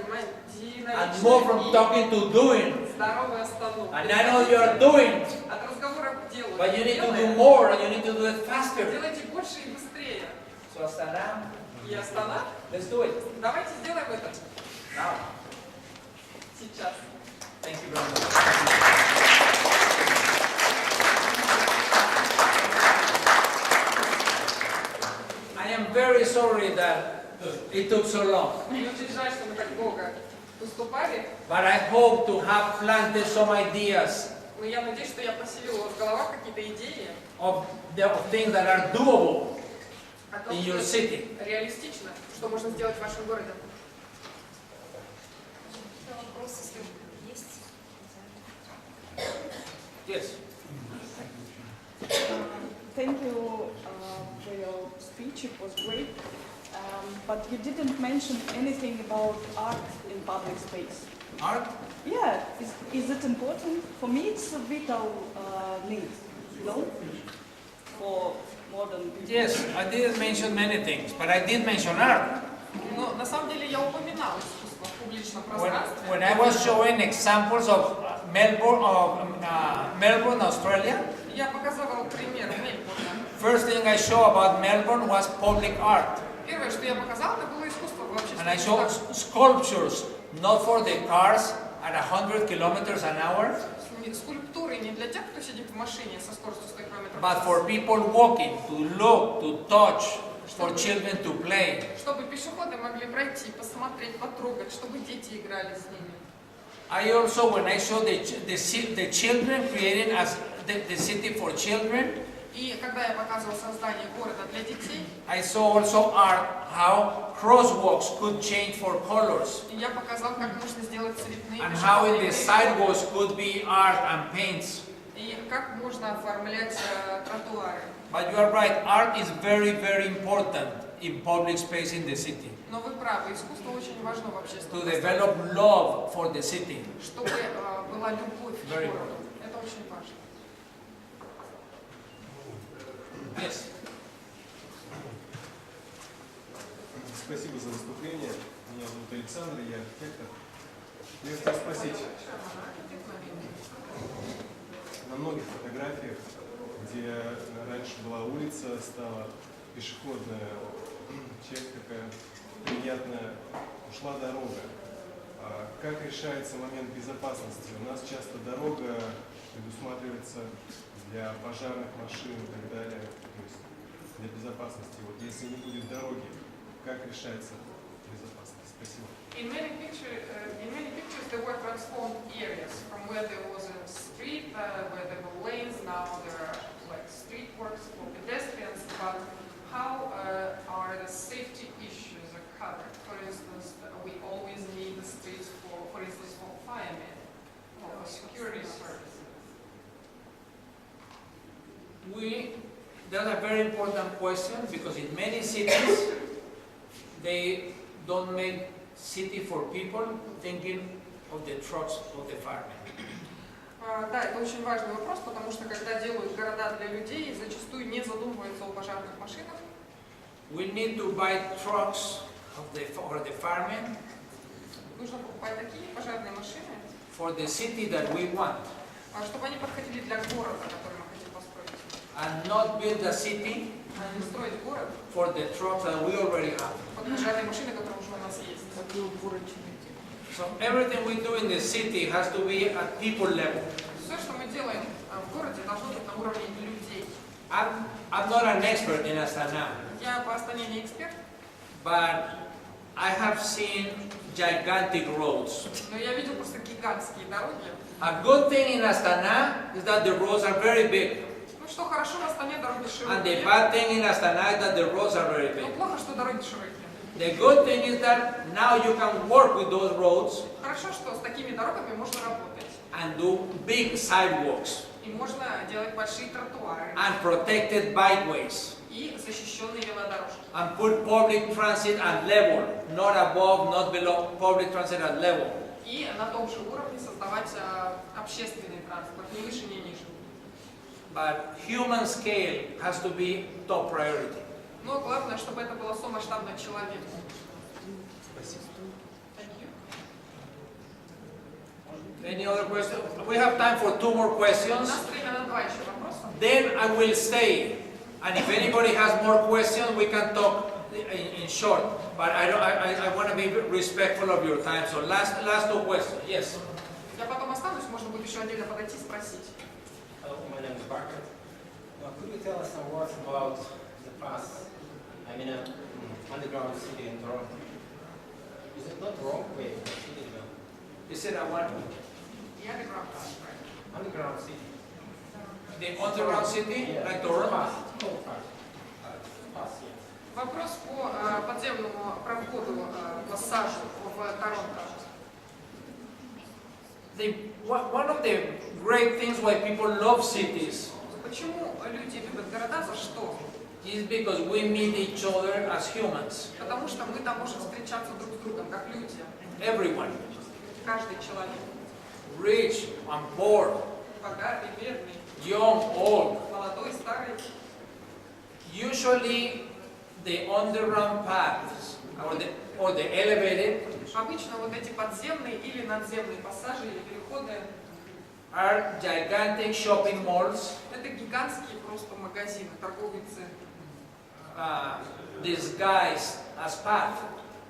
B: And move from talking to doing.
A: здоровую Астану.
B: And I know you are doing,
A: От разговора к делу.
B: but you need to do
A: Делаем.
B: more and you need to do it faster.
A: Делайте больше и быстрее.
B: So Astana,
A: И Астана,
B: let's do it.
A: давайте сделаем это
B: Now.
A: сейчас.
B: Thank you very much. I am very sorry that it took so long,
A: Мне очень жаль, что мы так долго выступали,
B: but I hope to have planted some ideas
A: но я надеюсь, что я поселила в головах какие-то идеи
B: of things that are doable
A: о том,
B: in
A: что
B: your city.
A: реалистично, что можно сделать в вашем городе.
C: Вопросы есть?
B: Yes.
D: Thank you for your speech, it was great. But you didn't mention anything about art in public space.
B: Art?
D: Yeah, is it important? For me it's a vital need, no? For modern people.
B: Yes, I didn't mention many things, but I did mention art.
A: Но на самом деле я упоминала искусство в публичном
B: When,
A: пространстве.
B: when I was showing examples of Melbourne, Australia,
A: Я показывала пример Мельбурна.
B: first thing I show about Melbourne was public art.
A: Первое, что я показала, это было искусство в
B: And I
A: общественном
B: show
A: пространстве.
B: sculptures, not for the cars at 100 kilometers an hour,
A: Скульптуры не для тех, кто сидит в машине со скоростью 100 км в
B: but
A: час.
B: for people walking, to look, to touch, for children to play.
A: Чтобы пешеходы могли пройти, посмотреть, потрогать, чтобы дети играли с ними.
B: I also, when I show the children creating as the city for children,
A: И когда я показывала создание города для детей,
B: I saw also art, how crosswalks could change for colors,
A: и я показала, как можно сделать цветные
B: and how in the
A: пешеходные
B: sidewalks could be art and paints.
A: и как можно оформлять тротуары.
B: But you are right, art is very, very important in public space in the city,
A: Но вы правы, искусство очень важно в
B: to
A: общественном
B: develop
A: пространстве,
B: love for the city.
A: чтобы была любовь к
B: Very
A: городу. Это очень важно.
B: Yes.
E: Спасибо за выступление. Меня зовут Александр, я архитектор. Я хотел спросить, на многих фотографиях, где раньше была улица, стала пешеходная часть такая приятная, ушла дорога. А как решается момент безопасности? У нас часто дорога предусматривается для пожарных машин и так далее, то есть для безопасности. Вот если не будет дороги, как решается безопасность? Спасибо.
A: In many pictures there were transformed areas from where there was a street, where there were lanes, now there are like street works for pedestrians. but how are the safety issues covered? For instance, we always need the streets for instance, for firemen or for security services.
B: That's a very important question because in many cities they don't make city for people thinking of the trucks of the firemen.
A: Да, это очень важный вопрос, потому что когда делают города для людей, зачастую не задумываются о пожарных машинах.
B: We need to buy trucks for the firemen
A: Нужно покупать такие пожарные машины,
B: for the city that we want,
A: чтобы они подходили для города, который мы хотим построить.
B: and not build a city
A: А не строить город
B: for the trucks that we already have.
A: под пожарные машины, которые уже у нас есть.
B: So everything we do in the city has to be at people level.
A: Все, что мы делаем в городе, должно быть на уровне людей.
B: I'm not an expert in Astana,
A: Я по Астане не эксперт,
B: but I have seen gigantic roads.
A: но я видел просто гигантские дороги.
B: A good thing in Astana is that the roads are very big,
A: Ну что хорошо, в Астане дороги
B: and the
A: широкие,
B: bad thing in Astana is that the roads are very
A: но
B: big.
A: плохо, что дороги широкие.
B: The good thing is that now you can work with those roads
A: Хорошо, что с такими дорогами можно работать.
B: and do big sidewalks
A: И можно делать большие тротуары
B: and protected bikeways
A: и защищенные велодорожки.
B: and put public transit at level, not above, not below, public transit at level.
A: И на том же уровне создавать общественный транспорт, ни выше, ни ниже.
B: But human scale has to be top priority.
A: Но главное, чтобы это было сомасштабно человеку. Thank you.
B: Any other questions? We have time for 2 more
A: У
B: questions.
A: нас время на 2 еще вопроса.
B: Then I will stay. And if anybody has more questions, we can talk in short. But I want to be respectful of your time. So last 2 questions. Yes.
A: Я потом останусь, можно будет еще отдельно подойти и спросить.
F: Hello, my name is Barker. Could you tell us some words about the past? I mean, underground city in Toronto. Is it not wrong? Wait, city development.
B: You said I want
A: Я right?
F: Underground city.
B: the underground city, like Toronto.
F: Past. Oh, past. Past, yes.
A: Вопрос по подземному проходу, пассажу в Торонто.
B: One of the great things why people love cities
A: Почему люди любят города? За что?
B: is because we meet each other as humans.
A: Потому что мы там можем встречаться друг с другом, как люди.
B: Everyone.
A: Каждый человек.
B: Rich and poor,
A: Богатый, бедный,
B: young, old.
A: молодой, старый.
B: Usually the underground paths or the elevated
A: Обычно вот эти подземные или надземные пассажи или переходы
B: are gigantic shopping malls
A: это гигантские просто магазины, торговые центры,
B: disguised as path.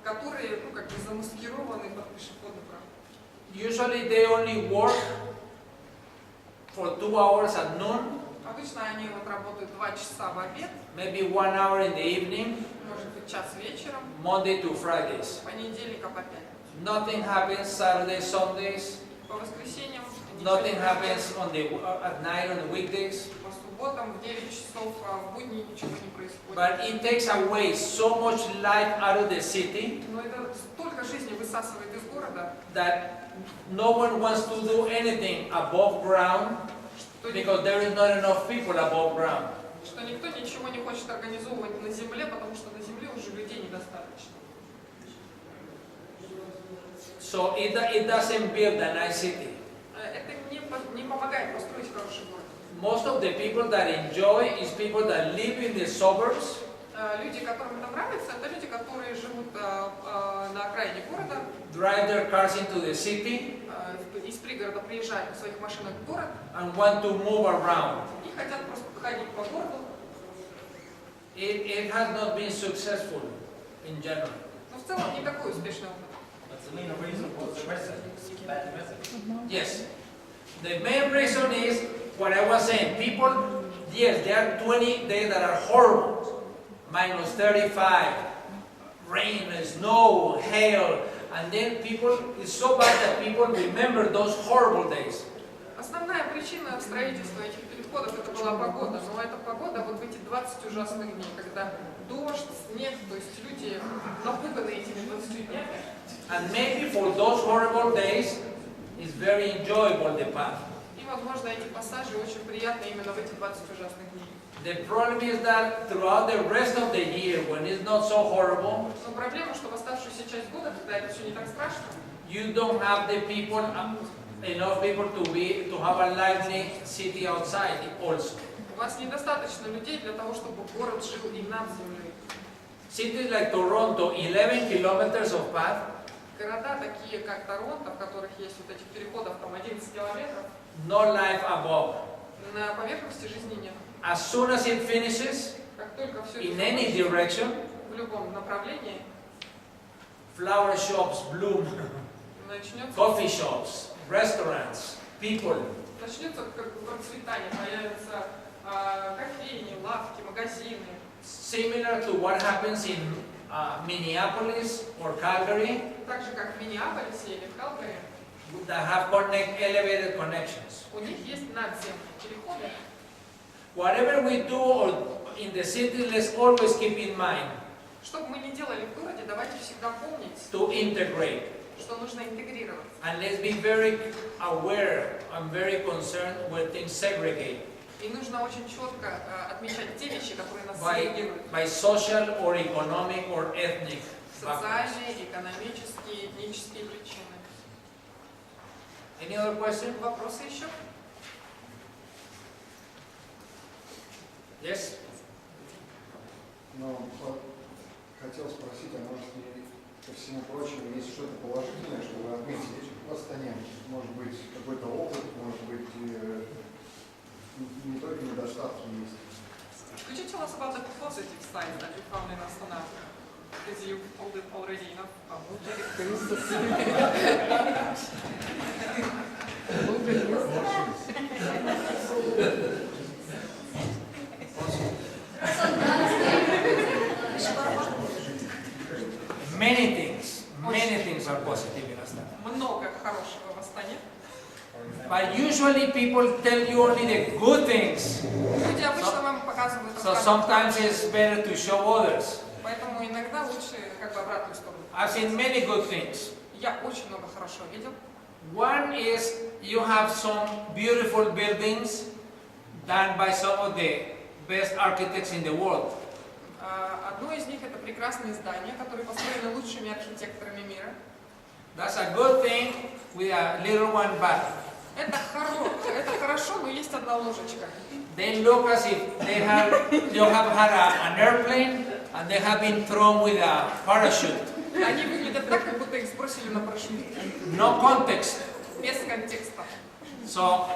A: которые, ну, как бы замаскированы под пешеходный проход.
B: Usually they only work for 2 hours at noon,
A: Обычно они вот работают 2 часа в обед,
B: maybe 1 hour in the evening,
A: может быть час вечером,
B: Monday to Fridays.
A: с понедельника по пятницу.
B: Nothing happens Saturdays, Sundays.
A: По воскресеньям,
B: Nothing happens at night on the weekdays.
A: по субботам в 9 часов, а в будни ничего не происходит.
B: But it takes away so much life out of the city
A: Но это столько жизни высасывает из города,
B: that no one wants to do anything above ground
A: что
B: because there is not enough people above ground.
A: что никто ничего не хочет организовывать на земле, потому что на земле уже людей недостаточно.
B: So it doesn't build a nice city.
A: Это не помогает построить хороший город.
B: Most of the people that enjoy is people that live in the suburbs
A: Люди, которым это нравится, это люди, которые живут на окраине города,
B: drive their cars into the city
A: из пригорода приезжают на своих машинах в город
B: and want to move around.
A: и хотят просто ходить по городу.
B: It has not been successful in general.
A: Но в целом не такой успешный опыт.
F: But the main reason was the message, bad message.
B: Yes. The main reason is what I was saying. People, yes, there are 20 days that are horrible. Minus 35, rain, snow, hail. And then people, it's so bad that people remember those horrible days.
A: Основная причина строительства этих пешеходов это была погода, но эта погода вот в эти 20 ужасных дней, когда дождь, снег, то есть люди напуганы этими 20 днями.
B: And maybe for those horrible days, it's very enjoyable, the path.
A: И, возможно, эти пассажи очень приятны именно в эти 20 ужасных дней.
B: The problem is that throughout the rest of the year, when it's not so horrible,
A: Но проблема, что в оставшуюся часть года, когда это все не так страшно,
B: you don't have the people, enough people to have a lively city outside also.
A: у вас недостаточно людей для того, чтобы город жил и над землей.
B: Cities like Toronto, 11 kilometers of path,
A: Города, такие как Торонто, в которых есть вот этих переходов там 11 километров,
B: no life above.
A: на поверхности жизни нет.
B: As soon as it finishes,
A: Как только все
B: in any direction,
A: в любом направлении
B: flower shops bloom,
A: начнется
B: coffee shops, restaurants, people.
A: Начнется как бы процветание, появятся кофейни, лавки, магазины.
B: Similar to what happens in Minneapolis or Calgary,
A: Так же, как в Миннеаполисе или в Калгари,
B: that have elevated connections.
A: у них есть надземные переходы.
B: Whatever we do in the city, let's always keep in mind
A: Что бы мы ни делали в городе, давайте всегда помнить,
B: to integrate.
A: что нужно интегрировать.
B: And let's be very aware and very concerned when things segregate
A: И нужно очень четко отмечать те вещи, которые нас
B: by
A: сегрегируют.
B: social or economic or ethnic backgrounds.
A: Социальные, экономические, этнические причины.
B: Any other question?
A: Вопросы еще?
B: Yes?
G: Но вот хотел спросить, а может ли ко всему прочему есть что-то положительное, что вы отметили в Астане? Может быть, какой-то опыт, может быть, не только недостатки есть.
A: Could you tell us about the positive side that you found in Astana? Because you told it already enough.
B: Many things are positive in Astana.
A: Много хорошего в Астане.
B: But usually people tell you only the good things.
A: Люди обычно вам показывают
B: So
A: только
B: sometimes
A: хорошее.
B: it's better to show others.
A: Поэтому иногда лучше как бы обратную сторону.
B: I've seen many good things.
A: Я очень много хорошего видел.
B: One is you have some beautiful buildings done by some of the best architects in the world.
A: Одно из них это прекрасные здания, которые построены лучшими архитекторами мира.
B: That's a good thing with a little one bad.
A: Это хорошо, но есть одна ложечка.
B: They look as if you have had an airplane and they have been thrown with a parachute.
A: Они выглядят так, как будто их сбросили на парашют.
B: No context.
A: Без контекста.
B: So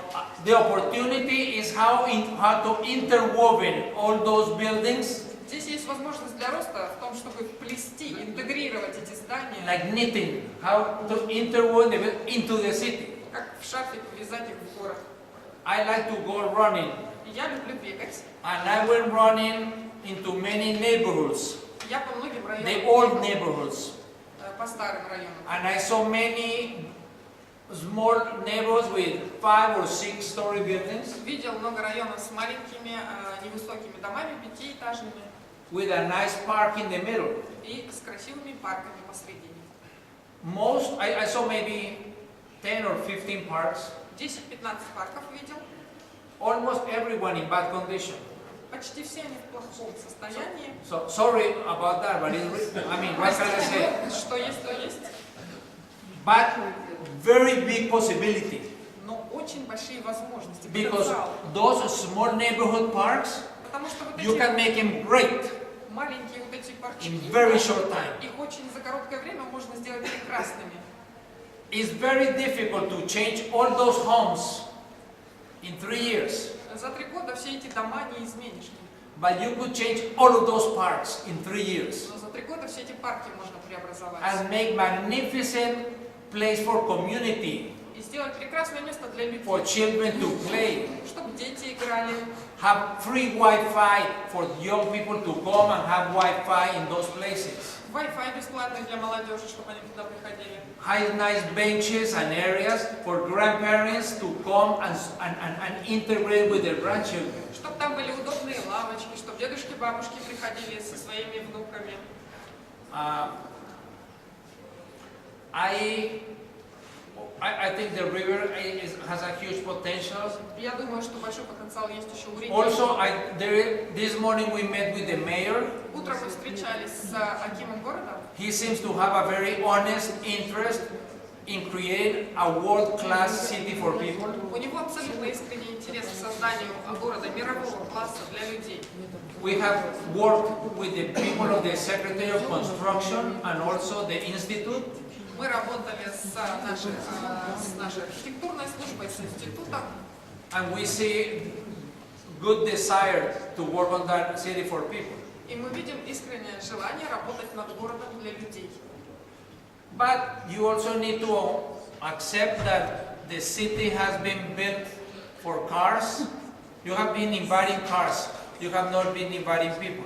B: the opportunity is how to interwoven all those buildings
A: Здесь есть возможность для роста в том, чтобы плести, интегрировать эти здания,
B: like knitting, how to interwoven them into the city.
A: как в шарфик ввязать их в город.
B: I like to go running,
A: И я люблю бегать.
B: and I went running into many neighborhoods,
A: Я по многим
B: the
A: районам,
B: old neighborhoods,
A: по старым районам.
B: and I saw many small neighborhoods with 5 or 6 story buildings
A: Видел много районов с маленькими невысокими домами, пятиэтажными,
B: with a nice park in the middle.
A: и с красивыми парками посредине.
B: I saw maybe 10 or 15 parks,
A: 10-15 парков видел.
B: almost everyone in bad condition.
A: Почти все они в плохом состоянии.
B: So sorry about that, but I mean, what can I say?
A: Простите, но что есть, то есть.
B: But very big possibility,
A: Но очень большие возможности.
B: because
A: потенциал.
B: those small neighborhood parks,
A: Потому что вот
B: you can
A: эти
B: make them great
A: маленькие вот эти
B: in
A: парчики,
B: very short time.
A: их очень за короткое время можно сделать прекрасными.
B: It's very difficult to change all those homes in 3 years,
A: За 3 года все эти дома не изменишь.
B: but you could change all of those parks in 3 years
A: Но за 3 года все эти парки можно преобразовать.
B: and make magnificent place for community,
A: И сделать прекрасное место для людей.
B: for children to play,
A: Чтобы дети играли.
B: have free Wi-Fi for young people to come and have Wi-Fi in those places.
A: Wi-Fi бесплатный для молодежи, чтобы они туда приходили.
B: Nice benches and areas for grandparents to come and integrate with their grandchildren.
A: Чтобы там были удобные лавочки, чтобы дедушки и бабушки приходили со своими внуками.
B: I think the river has a huge potential.
A: Я думаю, что большой потенциал есть еще у реки.
B: Also, this morning we met with the mayor.
A: Утром мы встречались с акимом города.
B: He seems to have a very honest interest in creating a world-class city for people.
A: У него абсолютно искренний интерес к созданию города мирового класса для людей.
B: We have worked with the people of the Secretary of Construction and also the Institute.
A: Мы работали с нашей архитектурной службой, с институтом.
B: And we see good desire to work on that city for people.
A: И мы видим искреннее желание работать над городом для людей.
B: But you also need to accept that the city has been built for cars. You have been inviting cars. You have not been inviting people.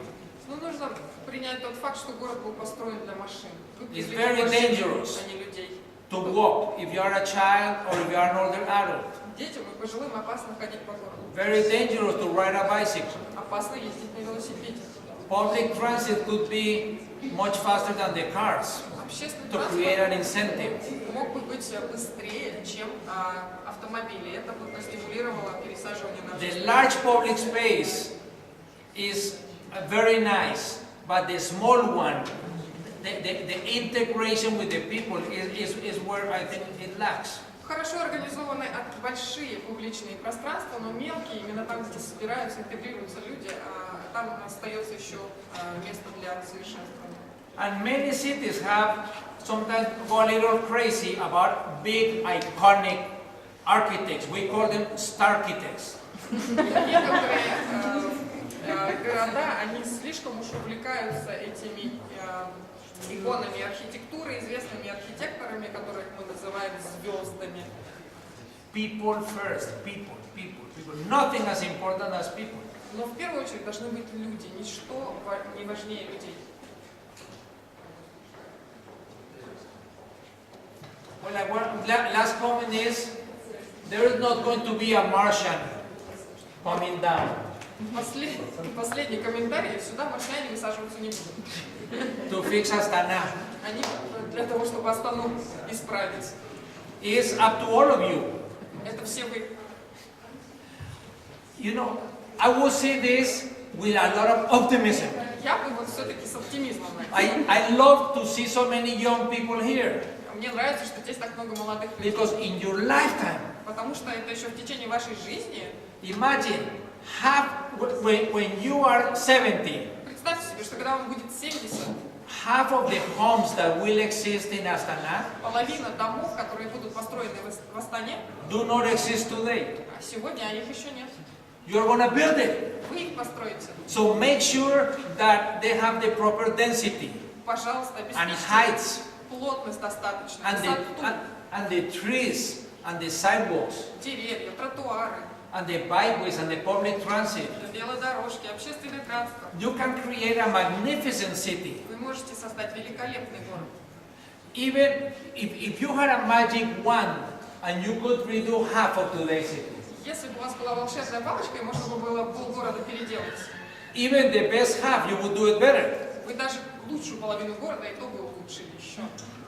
A: Но нужно принять тот факт, что город был построен для машин.
B: It's very dangerous
A: А не людей.
B: to walk if you are a child or if you are an older adult.
A: Детям и пожилым опасно ходить по городу.
B: Very dangerous to ride a bicycle.
A: Опасно ездить на велосипеде.
B: Public transit could be much faster than the cars
A: Общественный
B: to create an
A: транспорт
B: incentive.
A: мог бы быть быстрее, чем автомобили. Это бы простимулировало пересаживание на
B: The
A: общественный
B: large public space is very nice, but the small one, the integration with the people is where I think it lacks.
A: Хорошо организованы большие публичные пространства, но мелкие, именно там, где собираются, интегрируются люди, там остается еще место для совершенствования.
B: And many cities have sometimes go a little crazy about big iconic architects. We call them starchitects.
A: Некоторые города, они слишком уж увлекаются этими иконами архитектуры, известными архитекторами, которых мы называем звездами.
B: People first, people. Nothing as important as people.
A: Но в первую очередь должны быть люди, ничто не важнее людей.
B: Well, last comment is, there is not going to be a Martian coming down
A: Последний комментарий. Сюда марсиане высаживаться не будут.
B: to fix Astana.
A: Они для того, чтобы Астану исправить.
B: It's up to all of you.
A: Это все вы.
B: You know, I will say this with a lot of optimism.
A: Я бы вот все-таки с оптимизмом.
B: I love to see so many young people here.
A: Мне нравится, что здесь так много молодых людей.
B: Because in your lifetime,
A: Потому что это еще в течение вашей жизни.
B: imagine, when you are 70,
A: Представьте себе, что когда вам будет 70,
B: half of the homes that will exist in Astana
A: половина домов, которые будут построены в Астане,
B: do not exist today.
A: а сегодня их еще нет.
B: You're going to build it.
A: Вы их построите.
B: So make sure that they have the proper density
A: Пожалуйста,
B: and
A: обеспечьте
B: heights
A: плотность достаточно,
B: and
A: высоту,
B: the trees and the sidewalks
A: деревья, тротуары,
B: and the byways and the public transit.
A: велодорожки, общественный транспорт.
B: You can create a magnificent city.
A: Вы можете создать великолепный город.
B: Even if you had a magic wand and you could redo half of today's city.
A: Если бы у вас была волшебная палочка, и можно бы было полгорода переделать,
B: Even the best half, you would do it better.
A: вы даже лучшую половину города и то бы улучшили еще.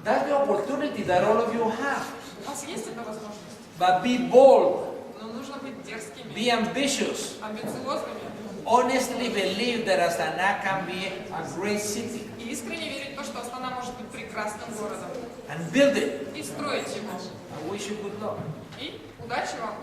B: That's the opportunity that all of you have.
A: У вас есть эта возможность,
B: But be bold,
A: но нужно быть дерзкими,
B: be ambitious,
A: амбициозными
B: honestly believe that Astana can be a great city
A: и искренне верить в то, что Астана может быть прекрасным городом.
B: and build it.
A: И строить его.
B: I wish you good luck.
A: И удачи вам!